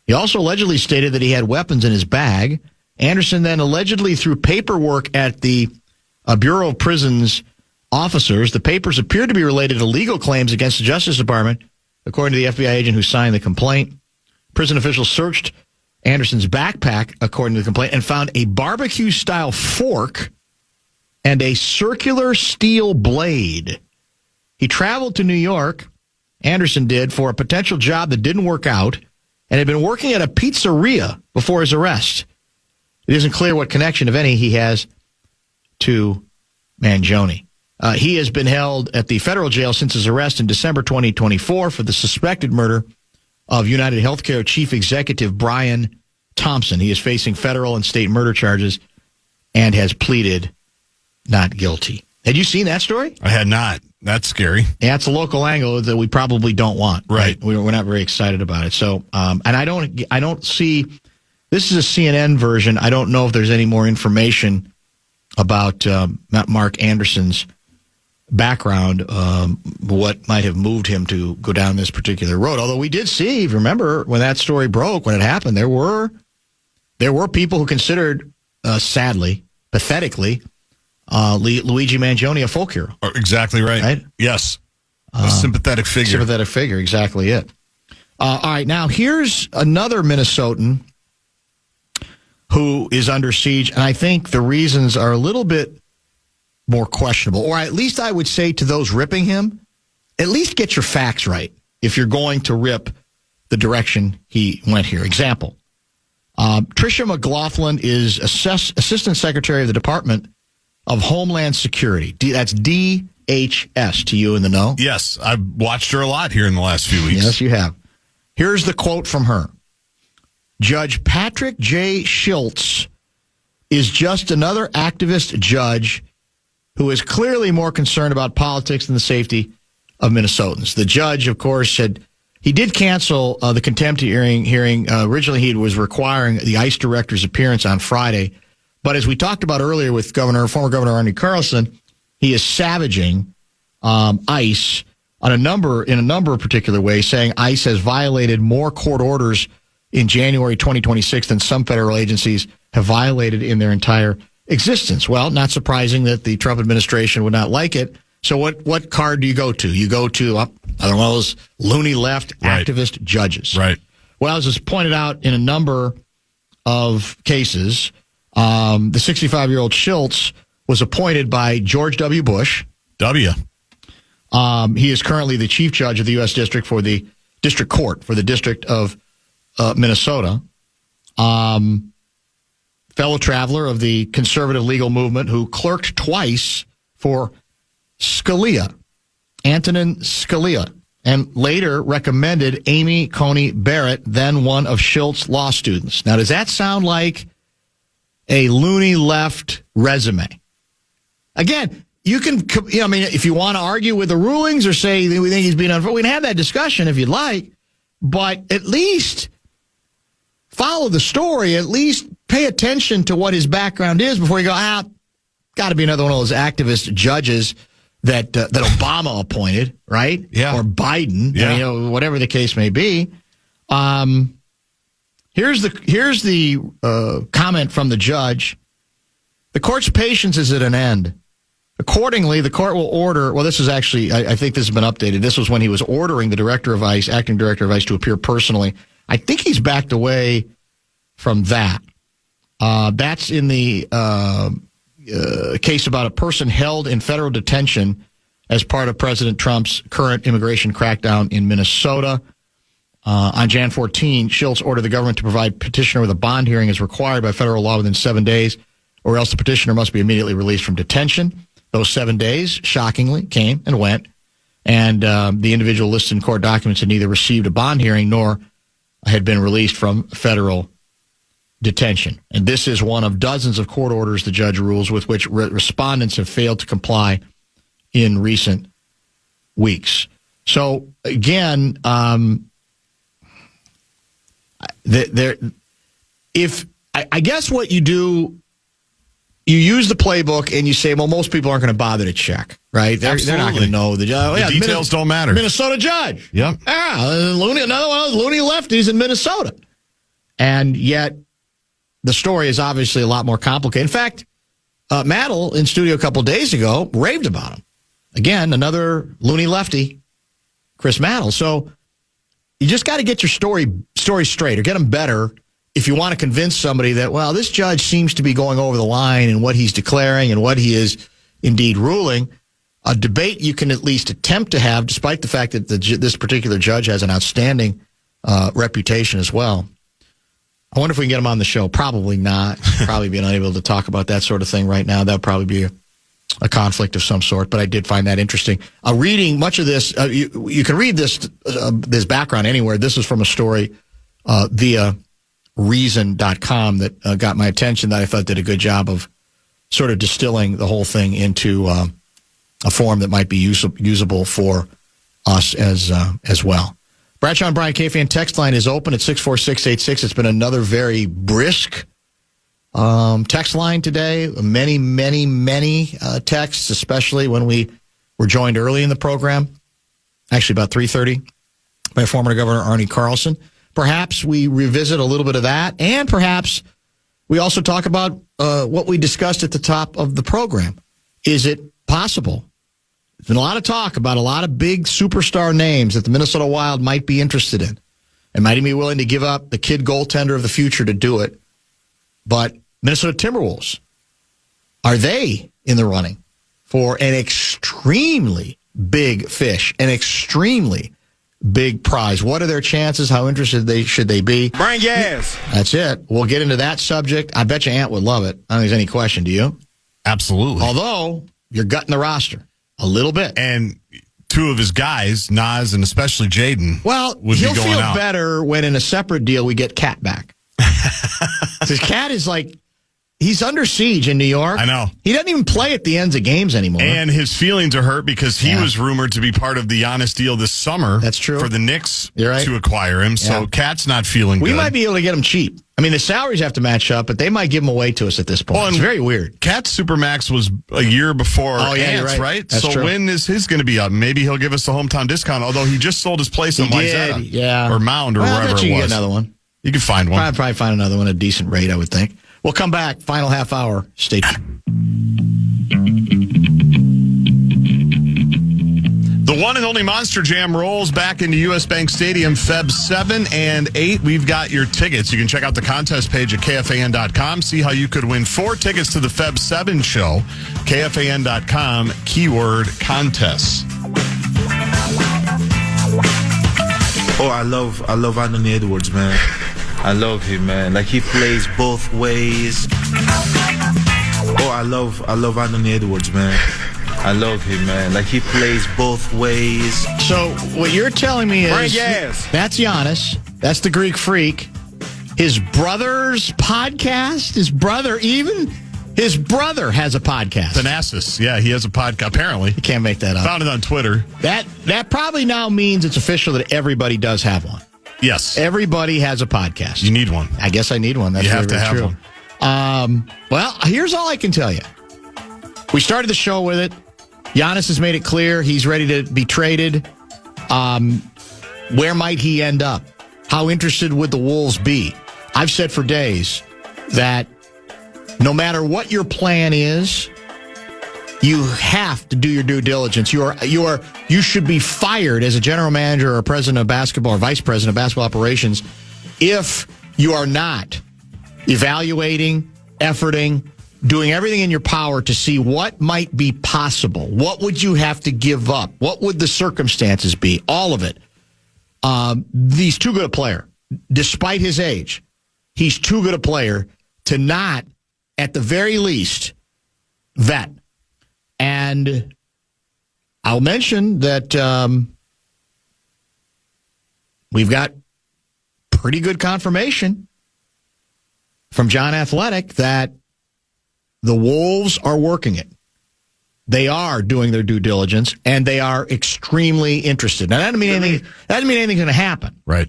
He also allegedly stated that he had weapons in his bag. Anderson then allegedly threw paperwork at the Bureau of Prisons officers. The papers appeared to be related to legal claims against the Justice Department, according to the FBI agent who signed the complaint. Prison officials searched Anderson's backpack, according to the complaint, and found a barbecue-style fork and a circular steel blade. He traveled to New York, Anderson did, for a potential job that didn't work out, and had been working at a pizzeria before his arrest. It isn't clear what connection, if any, he has to Mangione. He has been held at the federal jail since his arrest in December 2024 for the suspected murder of United Healthcare Chief Executive Brian Thompson. He is facing federal and state murder charges and has pleaded not guilty. Had you seen that story? I had not. That's scary. Yeah, it's a local angle that we probably don't want. Right. We're not very excited about it. So, and I don't see, this is a CNN version. I don't know if there's any more information about Mark Anderson's background, what might have moved him to go down this particular road. Although we did see, remember when that story broke, when it happened, there were people who considered, sadly, pathetically, Luigi Mangione a folk hero. Exactly right. Yes. A sympathetic figure. Sympathetic figure, exactly it. All right, now here's another Minnesotan who is under siege, and I think the reasons are a little bit more questionable. Or at least I would say to those ripping him, at least get your facts right if you're going to rip the direction he went here. Example, Tricia McLaughlin is Assistant Secretary of the Department of Homeland Security. That's DHS to you in the know. Yes, I've watched her a lot here in the last few weeks. Yes, you have. Here's the quote from her. Judge Patrick J. Schultz is just another activist judge who is clearly more concerned about politics than the safety of Minnesotans. The judge, of course, he did cancel the contempt hearing. Originally, he was requiring the ICE director's appearance on Friday. But as we talked about earlier with former Governor Arnie Carlson, he is savaging ICE in a number of particular ways, saying ICE has violated more court orders in January 2026 than some federal agencies have violated in their entire existence. Well, not surprising that the Trump administration would not like it. So what card do you go to? You go to another one of those loony left activist judges. Right. Well, as is pointed out in a number of cases, the 65-year-old Schultz was appointed by George W. Bush. He is currently the chief judge of the U.S. District for the District Court for the District of Minnesota. Fellow traveler of the conservative legal movement who clerked twice for Antonin Scalia, and later recommended Amy Coney Barrett, then one of Schultz's law students. Now, does that sound like a loony left resume? Again, you can, if you want to argue with the rulings or say we think he's being unfair, we can have that discussion if you'd like, but at least follow the story, at least pay attention to what his background is before you go, got to be another one of those activist judges that Obama appointed, right? Yeah. Or Biden, yeah. Whatever the case may be. Here's the comment from the judge. The court's patience is at an end. Accordingly, the court will order, well, this is actually, I think this has been updated. This was when he was ordering the acting director of ICE to appear personally. I think he's backed away from that. That's in the case about a person held in federal detention as part of President Trump's current immigration crackdown in Minnesota. On Jan 14, Schultz ordered the government to provide petitioner with a bond hearing as required by federal law within 7 days, or else the petitioner must be immediately released from detention. Those 7 days, shockingly, came and went, and the individual listed in court documents had neither received a bond hearing nor had been released from federal detention. And this is one of dozens of court orders, the judge rules, with which respondents have failed to comply in recent weeks. So, again, I guess what you do, you use the playbook and you say, well, most people aren't going to bother to check, right? They're not going to know the judge. The details don't matter. Minnesota judge. Yep. Another one of those loony lefties in Minnesota. And yet, the story is obviously a lot more complicated. In fact, Maddle in studio a couple of days ago raved about him. Again, another loony lefty, Chris Maddle. So you just got to get your story straight or get them better if you want to convince somebody that, well, this judge seems to be going over the line in what he's declaring and what he is indeed ruling. A debate you can at least attempt to have, despite the fact that this particular judge has an outstanding reputation as well. I wonder if we can get him on the show. Probably not. Probably be unable to talk about that sort of thing right now. That would probably be a conflict of some sort, but I did find that interesting. Reading much of this, you can read this background anywhere. This is from a story via Reason.com that got my attention that I thought did a good job of sort of distilling the whole thing into a form that might be usable for us as well. Bradshaw and Brian KFAN text line is open at 64686. It's been another very brisk text line today. Many texts, especially when we We're joined early in the program, actually about 3:30, by former Governor Arnie Carlson. Perhaps we revisit a little bit of that, and perhaps we also talk about what we discussed at the top of the program. Is it possible? There's been a lot of talk about a lot of big superstar names that the Minnesota Wild might be interested in and might be willing to give up the kid goaltender of the future to do it. But Minnesota Timberwolves, are they in the running for an extremely big fish, an extremely big prize? What are their chances? How interested should they be? Bring your ass. That's it. We'll get into that subject. I bet you Ant would love it. I don't think there's any question. Do you? Absolutely. Although, you're gutting the roster a little bit. And two of his guys, Nas and especially Jaden, Well, would he'll be going feel out. better when in a separate deal we get Cat back. Because Cat is like, he's under siege in New York. I know. He doesn't even play at the ends of games anymore. And his feelings are hurt because he was rumored to be part of the Giannis deal this summer. That's true. For the Knicks You're right. to acquire him. So Yeah. Cat's not feeling we good. might be able to get him cheap. I mean, the salaries have to match up, but they might give him away to us at this point. Well, It's and very weird. Cat's Supermax was a year before Oh, yeah, you're Ant's, right. That's so true. when is his going to be up? Maybe he'll give us the hometown discount, although he just sold his place in Wayzata. Yeah. Or Mound or well, I wherever bet you it can was. get another one. You can find one. Probably find another one at a decent rate, I would think. We'll come back. Final half hour. Stay tuned. The one and only Monster Jam rolls back into U.S. Bank Stadium Feb 7 and 8. We've got your tickets. You can check out the contest page at KFAN.com. See how you could win 4 tickets to the Feb 7 show. KFAN.com, keyword contests. Oh, I love Anthony Edwards, man. I love him, man. Like, he plays both ways. Oh, I love Anthony Edwards, man. I love him, man. Like, he plays both ways. So what you're telling me Bring is your ass. that's Giannis. That's the Greek Freak. His brother's podcast. His brother has a podcast. Thanasis. Yeah, he has a podcast, apparently. You can't make that up. Found it on Twitter. That probably now means it's official that everybody does have one. Yes. Everybody has a podcast. You need one. I guess I need one. That's You have very, to very have true. one. Well, here's all I can tell you. We started the show with it. Giannis has made it clear he's ready to be traded. Where might he end up? How interested would the Wolves be? I've said for days that no matter what your plan is, you have to do your due diligence. You should be fired as a general manager or president of basketball or vice president of basketball operations if you are not evaluating, efforting, doing everything in your power to see what might be possible. What would you have to give up? What would the circumstances be? All of it. He's too good a player. Despite his age, he's too good a player to not, at the very least, vet. And I'll mention that we've got pretty good confirmation from John Athletic that the Wolves are working it. They are doing their due diligence, and they are extremely interested. Now, that doesn't mean anything. That doesn't mean anything's going to happen, Right.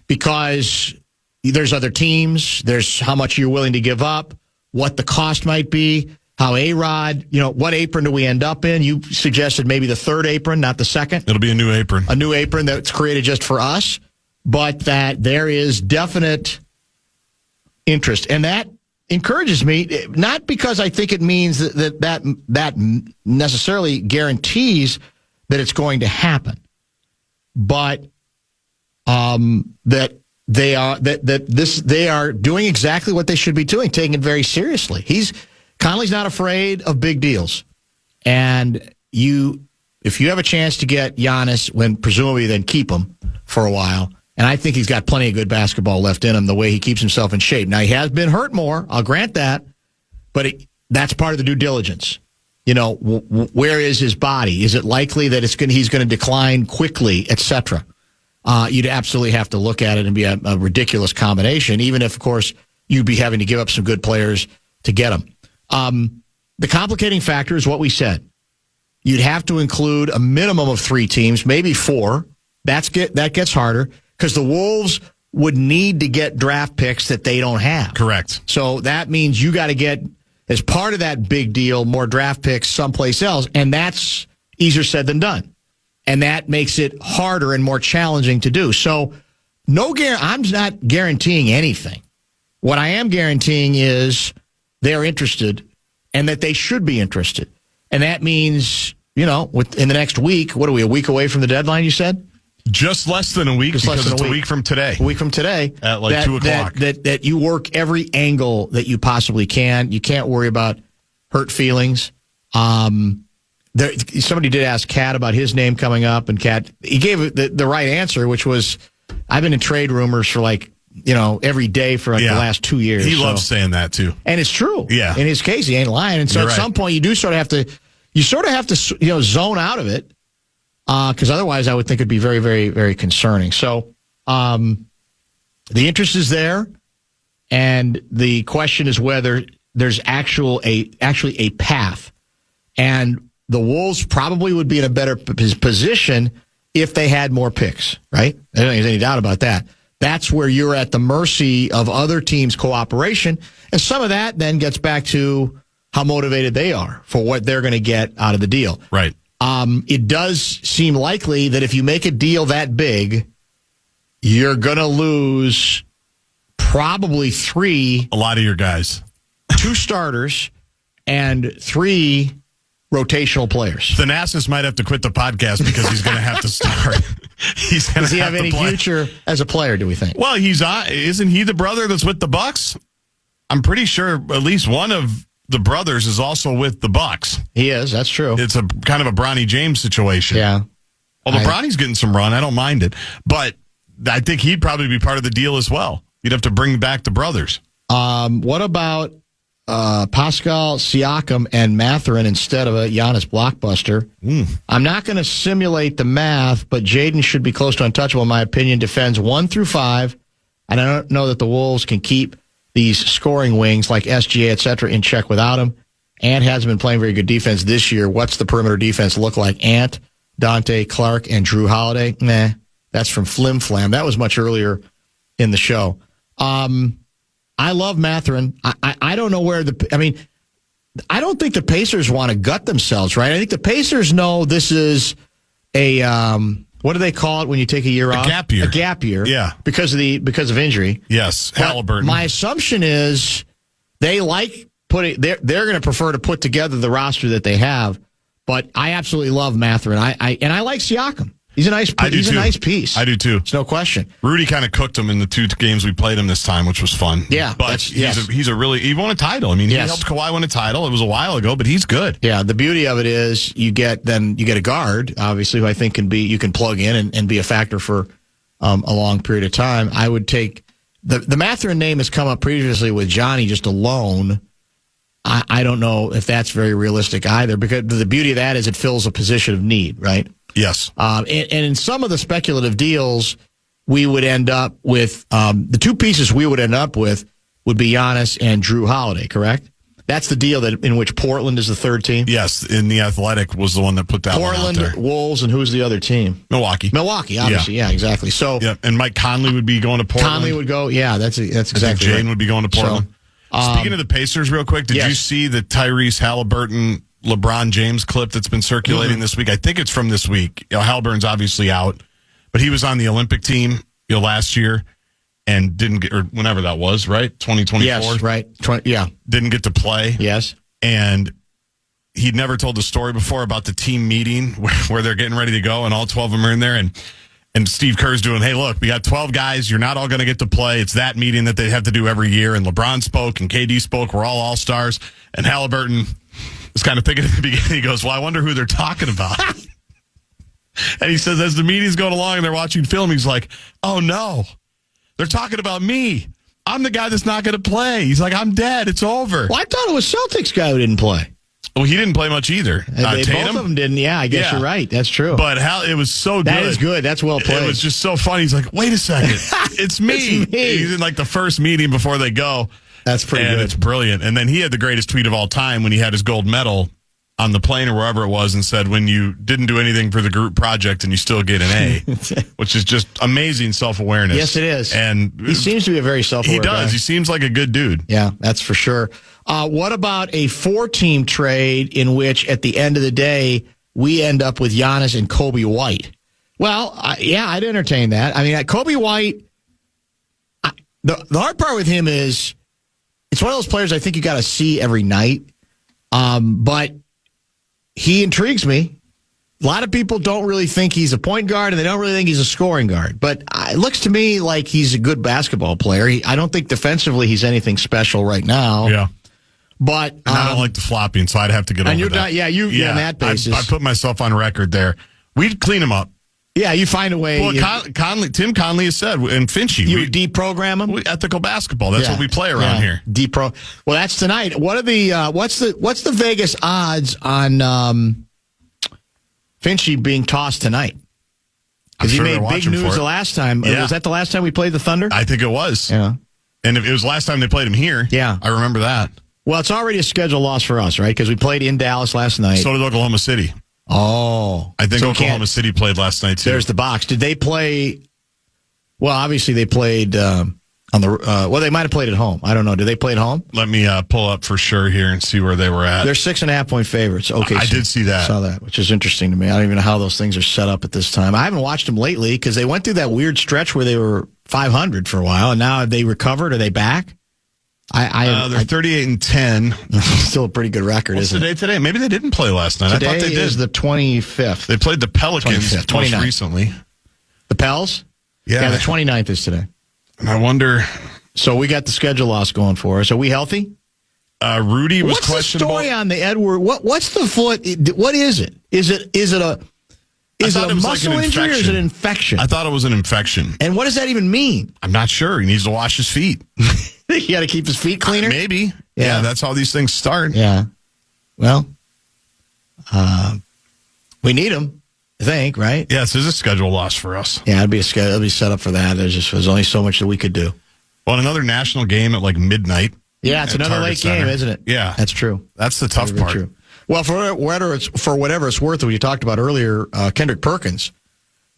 because there's other teams. There's how much you're willing to give up, what the cost might be, how A-Rod, what apron do we end up in? You suggested maybe the third apron, not the second. It'll be a new apron. A new apron that's created just for us, but that there is definite interest, and that encourages me, not because I think it means that necessarily guarantees that it's going to happen, but that they are doing exactly what they should be doing, taking it very seriously. Conley's not afraid of big deals, and if you have a chance to get Giannis, when presumably then keep him for a while. And I think he's got plenty of good basketball left in him, the way he keeps himself in shape. Now, he has been hurt more. I'll grant that. But that's part of the due diligence. Where is his body? Is it likely that he's going to decline quickly, et cetera? You'd absolutely have to look at it and be a ridiculous combination, even if, of course, you'd be having to give up some good players to get him. The complicating factor is what we said. You'd have to include a minimum of 3 teams, maybe 4. That gets harder, because the Wolves would need to get draft picks that they don't have. Correct. So that means you got to get, as part of that big deal, more draft picks someplace else. And that's easier said than done. And that makes it harder and more challenging to do. So I'm not guaranteeing anything. What I am guaranteeing is they're interested and that they should be interested. And that means, in the next week, what are we, a week away from the deadline, you said? Just less than a week because it's a week from today. A week from today. At 2 o'clock. That you work every angle that you possibly can. You can't worry about hurt feelings. Somebody did ask Kat about his name coming up, and Kat, he gave the right answer, which was, I've been in trade rumors for every day for the last 2 years. He loves saying that too. And it's true. Yeah. In his case, he ain't lying. And so You're at some point you do sort of have to, zone out of it. Because otherwise I would think it'd be very, very, very concerning. So, the interest is there. And the question is whether there's actually a path. And the Wolves probably would be in a better position if they had more picks, right? I don't think there's any doubt about that. That's where you're at the mercy of other teams' cooperation. And some of that then gets back to how motivated they are for what they're going to get out of the deal. Right. It does seem likely that if you make a deal that big, you're going to lose probably a lot of your guys. 2 starters and 3 rotational players. Thanasis might have to quit the podcast because he's going to have to start. Does he have any future as a player, do we think? Well, isn't he the brother that's with the Bucks? I'm pretty sure at least one of the brothers is also with the Bucks. He is, that's true. It's a kind of a Bronny James situation. Yeah. Although Bronny's getting some run, I don't mind it. But I think he'd probably be part of the deal as well. You'd have to bring back the brothers. What about Pascal Siakam and Mathurin instead of a Giannis blockbuster? I'm not going to simulate the math, but Jaden should be close to untouchable, in my opinion. Defends 1 through 5, and I don't know that the Wolves can keep these scoring wings like SGA, et cetera, in check without him. Ant hasn't been playing very good defense this year. What's the perimeter defense look like? Ant, Dante, Clark, and Drew Holiday? Nah, that's from Flim Flam. That was much earlier in the show. I love Mathurin. I don't know I don't think the Pacers want to gut themselves, right? I think the Pacers know this is a, what do they call it when you take a year off? A gap year. A gap year. Yeah. Because of injury. Yes. Halliburton. My assumption is they like they're going to prefer to put together the roster that they have, but I absolutely love Mathurin. And I like Siakam. He's a nice piece. I do too. It's no question. Rudy kind of cooked him in the 2 games we played him this time, which was fun. Yeah. But he won a title. I mean, he helped Kawhi win a title. It was a while ago, but he's good. Yeah. The beauty of it is you get a guard, obviously, who I think you can plug in and be a factor for a long period of time. I would take the Mathurin name has come up previously with Johnny just alone. I don't know if that's very realistic either, because the beauty of that is it fills a position of need, right? Yes. And in some of the speculative deals, we would end up with the 2 pieces we would end up with would be Giannis and Drew Holiday, correct? That's the deal in which Portland is the 3rd team? Yes, in the Athletic was the one that put that Portland, one out there. Wolves, and who's the other team? Milwaukee, obviously. Yeah, exactly. So, and Mike Conley would be going to Portland. Conley would go, that's exactly Jaden right. would be going to Portland. So, speaking of the Pacers real quick, did you see the Tyrese Halliburton LeBron James clip that's been circulating this week? I think it's from this week. Halliburton's obviously out, but he was on the Olympic team last year and didn't get, or whenever that was, right? 2024? Yes, right. Didn't get to play. Yes. And he'd never told the story before about the team meeting where they're getting ready to go and all 12 of them are in there and Steve Kerr's doing, hey, look, we got 12 guys. You're not all going to get to play. It's that meeting that they have to do every year. And LeBron spoke and KD spoke. We're all all-stars. And Halliburton was kind of thinking at the beginning, he goes, well, I wonder who they're talking about. And he says, as the meeting's going along and they're watching film, he's like, oh, no, they're talking about me. I'm the guy that's not going to play. He's like, I'm dead. It's over. Well, I thought it was Celtics guy who didn't play. Well, he didn't play much either. Both of them didn't. Yeah, I guess you're right. That's true. But it was so good. That is good. That's well played. It was just so funny. He's like, wait a second. It's me. He's in the first meeting before they go. That's pretty good. And it's brilliant. And then he had the greatest tweet of all time when he had his gold medal on the plane or wherever it was and said, when you didn't do anything for the group project and you still get an A, which is just amazing self-awareness. Yes, it is. And he seems to be a very self-aware guy. He does. He seems like a good dude. Yeah, that's for sure. What about a 4-team trade in which, at the end of the day, we end up with Giannis and Kobe White. Well, yeah, I'd entertain that. I mean, Kobe White, the hard part with him is it's one of those players I think you got to see every night. But he intrigues me. A lot of people don't really think he's a point guard, and they don't really think he's a scoring guard. But it looks to me like he's a good basketball player. I don't think defensively he's anything special right now. Yeah. But I don't like the flopping, so I'd have to get over that. You're on that basis. I put myself on record there. We'd clean him up. Yeah, you find a way. Well, Tim Conley has said, and Finchy. You deprogram him? Ethical basketball. That's what we play around here. Well, that's tonight. What are the what's the Vegas odds on Finchy being tossed tonight? Because he made big news the last time. Yeah. Was that the last time we played the Thunder? I think it was. Yeah. And it was the last time they played him here. Yeah. I remember that. Well, it's already a scheduled loss for us, right? Because we played in Dallas last night. So did Oklahoma City. Oh. I think Oklahoma City played last night, too. There's the box. Did they play? Well, obviously they played on the. Well, they might have played at home. I don't know. Did they play at home? Let me pull up for sure here and see where they were at. They're 6.5-point favorites. Okay, I did see that. Saw that, which is interesting to me. I don't even know how those things are set up at this time. I haven't watched them lately because they went through that weird stretch where they were 500 for a while, and now have they recovered? Are they back? They're 38-10. Still a pretty good record, What's isn't the it? day today? Maybe they didn't play last night. Today I thought they did. Is the 25th. They played the Pelicans 25th, most 29th. recently. The Pels? Yeah. The 29th is today. And I wonder. So we got the schedule loss going for us. Are we healthy? Rudy was What's questionable. What's the story on the Edward? What's the foot? What is it? Is it a muscle injury or is it an infection? I thought it was an infection. And what does that even mean? I'm not sure. He needs to wash his feet. You got to keep his feet cleaner? Maybe. Yeah. Yeah, that's how these things start. Yeah. Well, we need him, I think, right? Yes, there's a schedule loss for us. Yeah, it'd be set up for that. There's only so much that we could do. Well, another national game at like midnight. Yeah, it's another late game, isn't it? Yeah. That's true. That's the tough part. True. Well, for whatever it's worth, what you talked about earlier, Kendrick Perkins,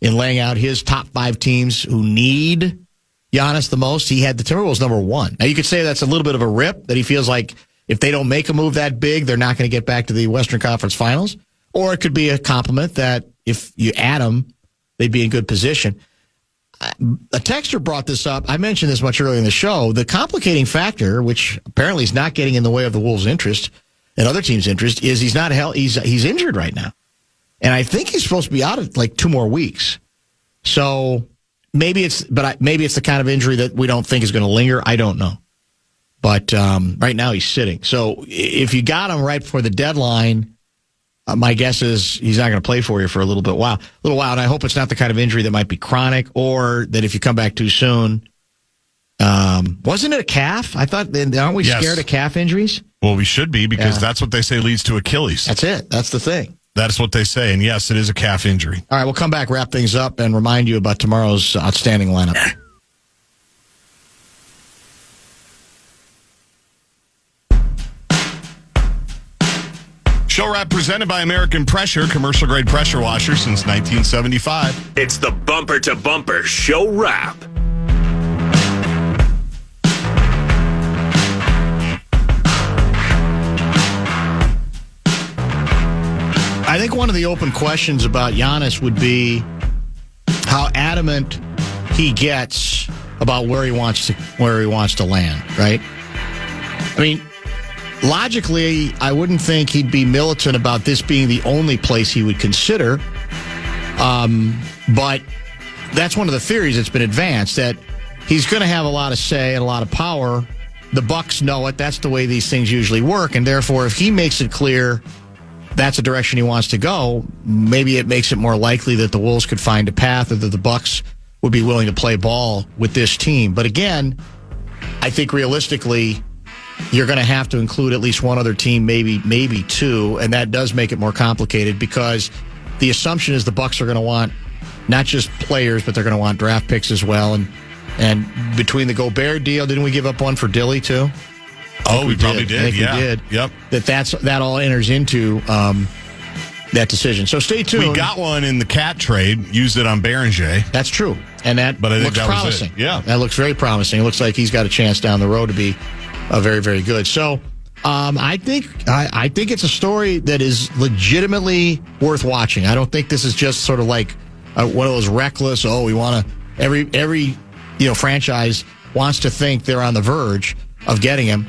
in laying out his top 5 teams who need Giannis the most, he had the Timberwolves number 1. Now, you could say that's a little bit of a rip, that he feels like if they don't make a move that big, they're not going to get back to the Western Conference Finals. Or it could be a compliment that if you add them, they'd be in good position. A texter brought this up. I mentioned this much earlier in the show. The complicating factor, which apparently is not getting in the way of the Wolves' interest and other teams' interest, is he's not he's injured right now. And I think he's supposed to be out of like 2 more weeks. So maybe it's the kind of injury that we don't think is going to linger. I don't know. But right now he's sitting. So if you got him right before the deadline, my guess is he's not going to play for you for a little while. And I hope it's not the kind of injury that might be chronic, or that if you come back too soon. Wasn't it a calf? I thought, aren't we scared of calf injuries? Well, we should be, because that's what they say leads to Achilles. That's it. That's the thing. That's what they say. And yes, it is a calf injury. All right, we'll come back, wrap things up, and remind you about tomorrow's outstanding lineup. Show wrap presented by American Pressure, commercial grade pressure washer since 1975. It's the Bumper to Bumper Show Wrap. I think one of the open questions about Giannis would be how adamant he gets about where he wants to land, right? I mean, logically, I wouldn't think he'd be militant about this being the only place he would consider. But that's one of the theories that's been advanced, that he's going to have a lot of say and a lot of power. The Bucks know it. That's the way these things usually work. And therefore, if he makes it clear that's the direction he wants to go, maybe it makes it more likely that the Wolves could find a path, or that the Bucks would be willing to play ball with this team. But again, I think realistically, you're going to have to include at least one other team, maybe 2, and that does make it more complicated, because the assumption is the Bucks are going to want not just players, but they're going to want draft picks as well. And between the Gobert deal, didn't we give up one for Dilly too? Oh, we probably did. I think we did. Yep. That all enters into that decision. So stay tuned. We got one in the cat trade. Used it on Berenger. That's true, and that But I think looks that was promising. it. Yeah, that looks very promising. It looks like he's got a chance down the road to be very, very good. So I think it's a story that is legitimately worth watching. I don't think this is just sort of like one of those reckless. Oh, we want to every franchise wants to think they're on the verge of getting him.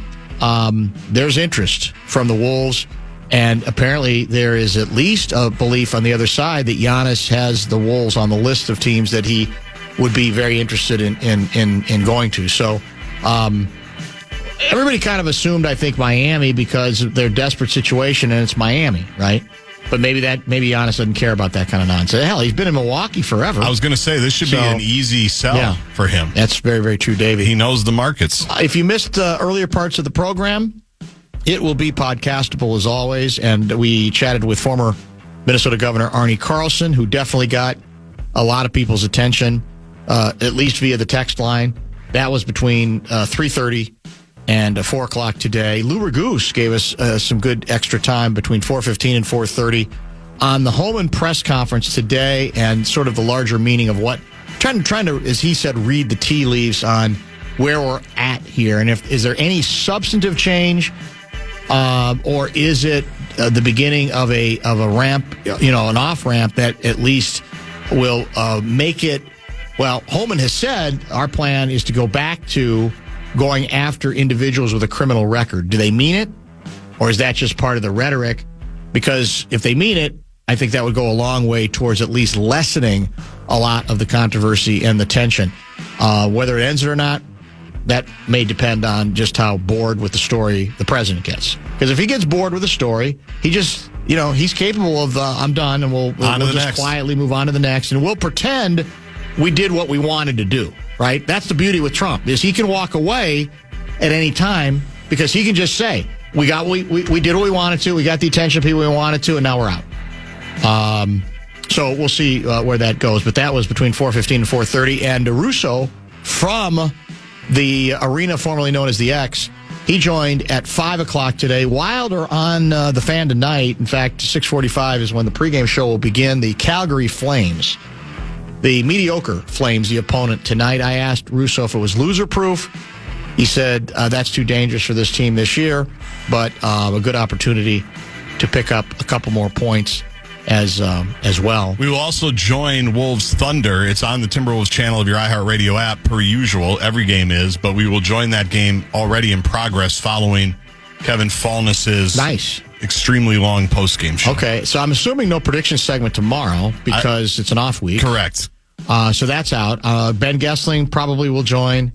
There's interest from the Wolves, and apparently there is at least a belief on the other side that Giannis has the Wolves on the list of teams that he would be very interested in going to. So. Everybody kind of assumed, I think, Miami because of their desperate situation, and it's Miami, right? But maybe Giannis doesn't care about that kind of nonsense. Hell, he's been in Milwaukee forever. I was going to say, this should be an easy sell for him. That's very, very true, David. He knows the markets. If you missed earlier parts of the program, it will be podcastable as always, and we chatted with former Minnesota Governor Arnie Carlson, who definitely got a lot of people's attention, at least via the text line. That was between 3:30 and 4 o'clock today. Lou Ragoose gave us some good extra time between 4:15 and 4:30 on the Holman press conference today, and sort of the larger meaning of what trying to, as he said, read the tea leaves on where we're at here, and is there any substantive change, or is it the beginning of a ramp, an off ramp that at least will make it. Well, Holman has said our plan is to go back to going after individuals with a criminal record. Do they mean it? Or is that just part of the rhetoric? Because if they mean it, I think that would go a long way towards at least lessening a lot of the controversy and the tension. Whether it ends it or not, that may depend on just how bored with the story the president gets. Because if he gets bored with the story, he just, he's capable of, I'm done, and we'll just quietly move on to the next, and we'll pretend we did what we wanted to do, right? That's the beauty with Trump, is he can walk away at any time because he can just say, we did what we wanted to, we got the attention of people we wanted to, and now we're out. So we'll see where that goes. But that was between 4:15 and 4:30. And Russo from the arena formerly known as the X, he joined at 5 o'clock today. Wilder on the Fan tonight. In fact, 6:45 is when the pregame show will begin. The Calgary Flames. The mediocre Flames, the opponent tonight. I asked Russo if it was loser-proof. He said that's too dangerous for this team this year, but a good opportunity to pick up a couple more points as well. We will also join Wolves Thunder. It's on the Timberwolves channel of your iHeartRadio app, per usual. Every game is, but we will join that game already in progress following Kevin Fallness's extremely long post-game show. Okay, so I'm assuming no prediction segment tomorrow because it's an off week. Correct. So that's out. Ben Gessling probably will join,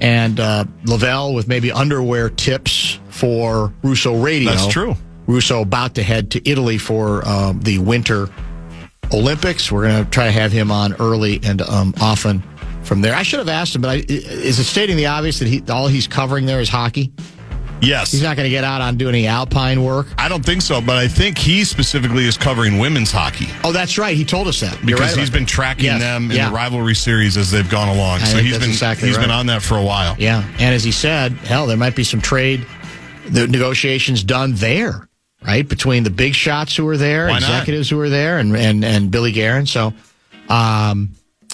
and Lavelle with maybe underwear tips for Russo Radio. That's true. Russo about to head to Italy for the Winter Olympics. We're going to try to have him on early and often from there. I should have asked him, but is it stating the obvious that all he's covering there is hockey? Yes. He's not going to get out on doing any alpine work? I don't think so, but I think he specifically is covering women's hockey. Oh, that's right. He told us that. Because he's been tracking them in the rivalry series as they've gone along. So he's been on that for a while. Yeah. And as he said, hell, there might be some trade negotiations done there, right? Between the big shots who are there, executives who are there, and Billy Guerin. So I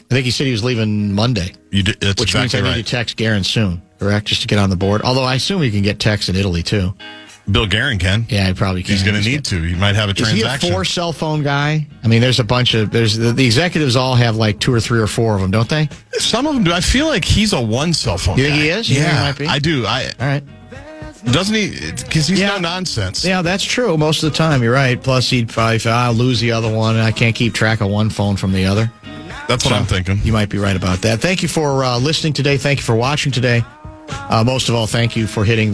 think he said he was leaving Monday. Which means I need to text Guerin soon. Correct, just to get on the board. Although I assume he can get texts in Italy, too. Bill Guerin can. Yeah, he probably can. He's going to need to. He might have a transaction. Is he a 4 cell phone guy? I mean, there's a bunch of... the executives all have like 2 or 3 or 4 of them, don't they? Some of them do. I feel like he's a 1 cell phone guy. You think he is? Yeah, he might be? I do. All right. Doesn't he? Because he's no nonsense. Yeah, that's true. Most of the time, you're right. Plus, he'd probably say, I'll lose the other one, and I can't keep track of one phone from the other. That's what I'm thinking. You might be right about that. Thank you for listening today. Thank you for watching today. Most of all, thank you for hitting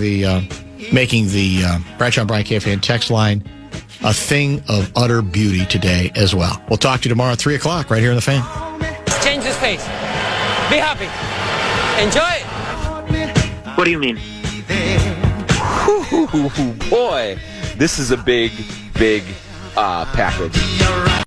making the Bradshaw and Bryant KFAN text line a thing of utter beauty today as well. We'll talk to you tomorrow at 3 o'clock right here in the Fan. Change the space. Be happy. Enjoy it. What do you mean? Boy, this is a big package.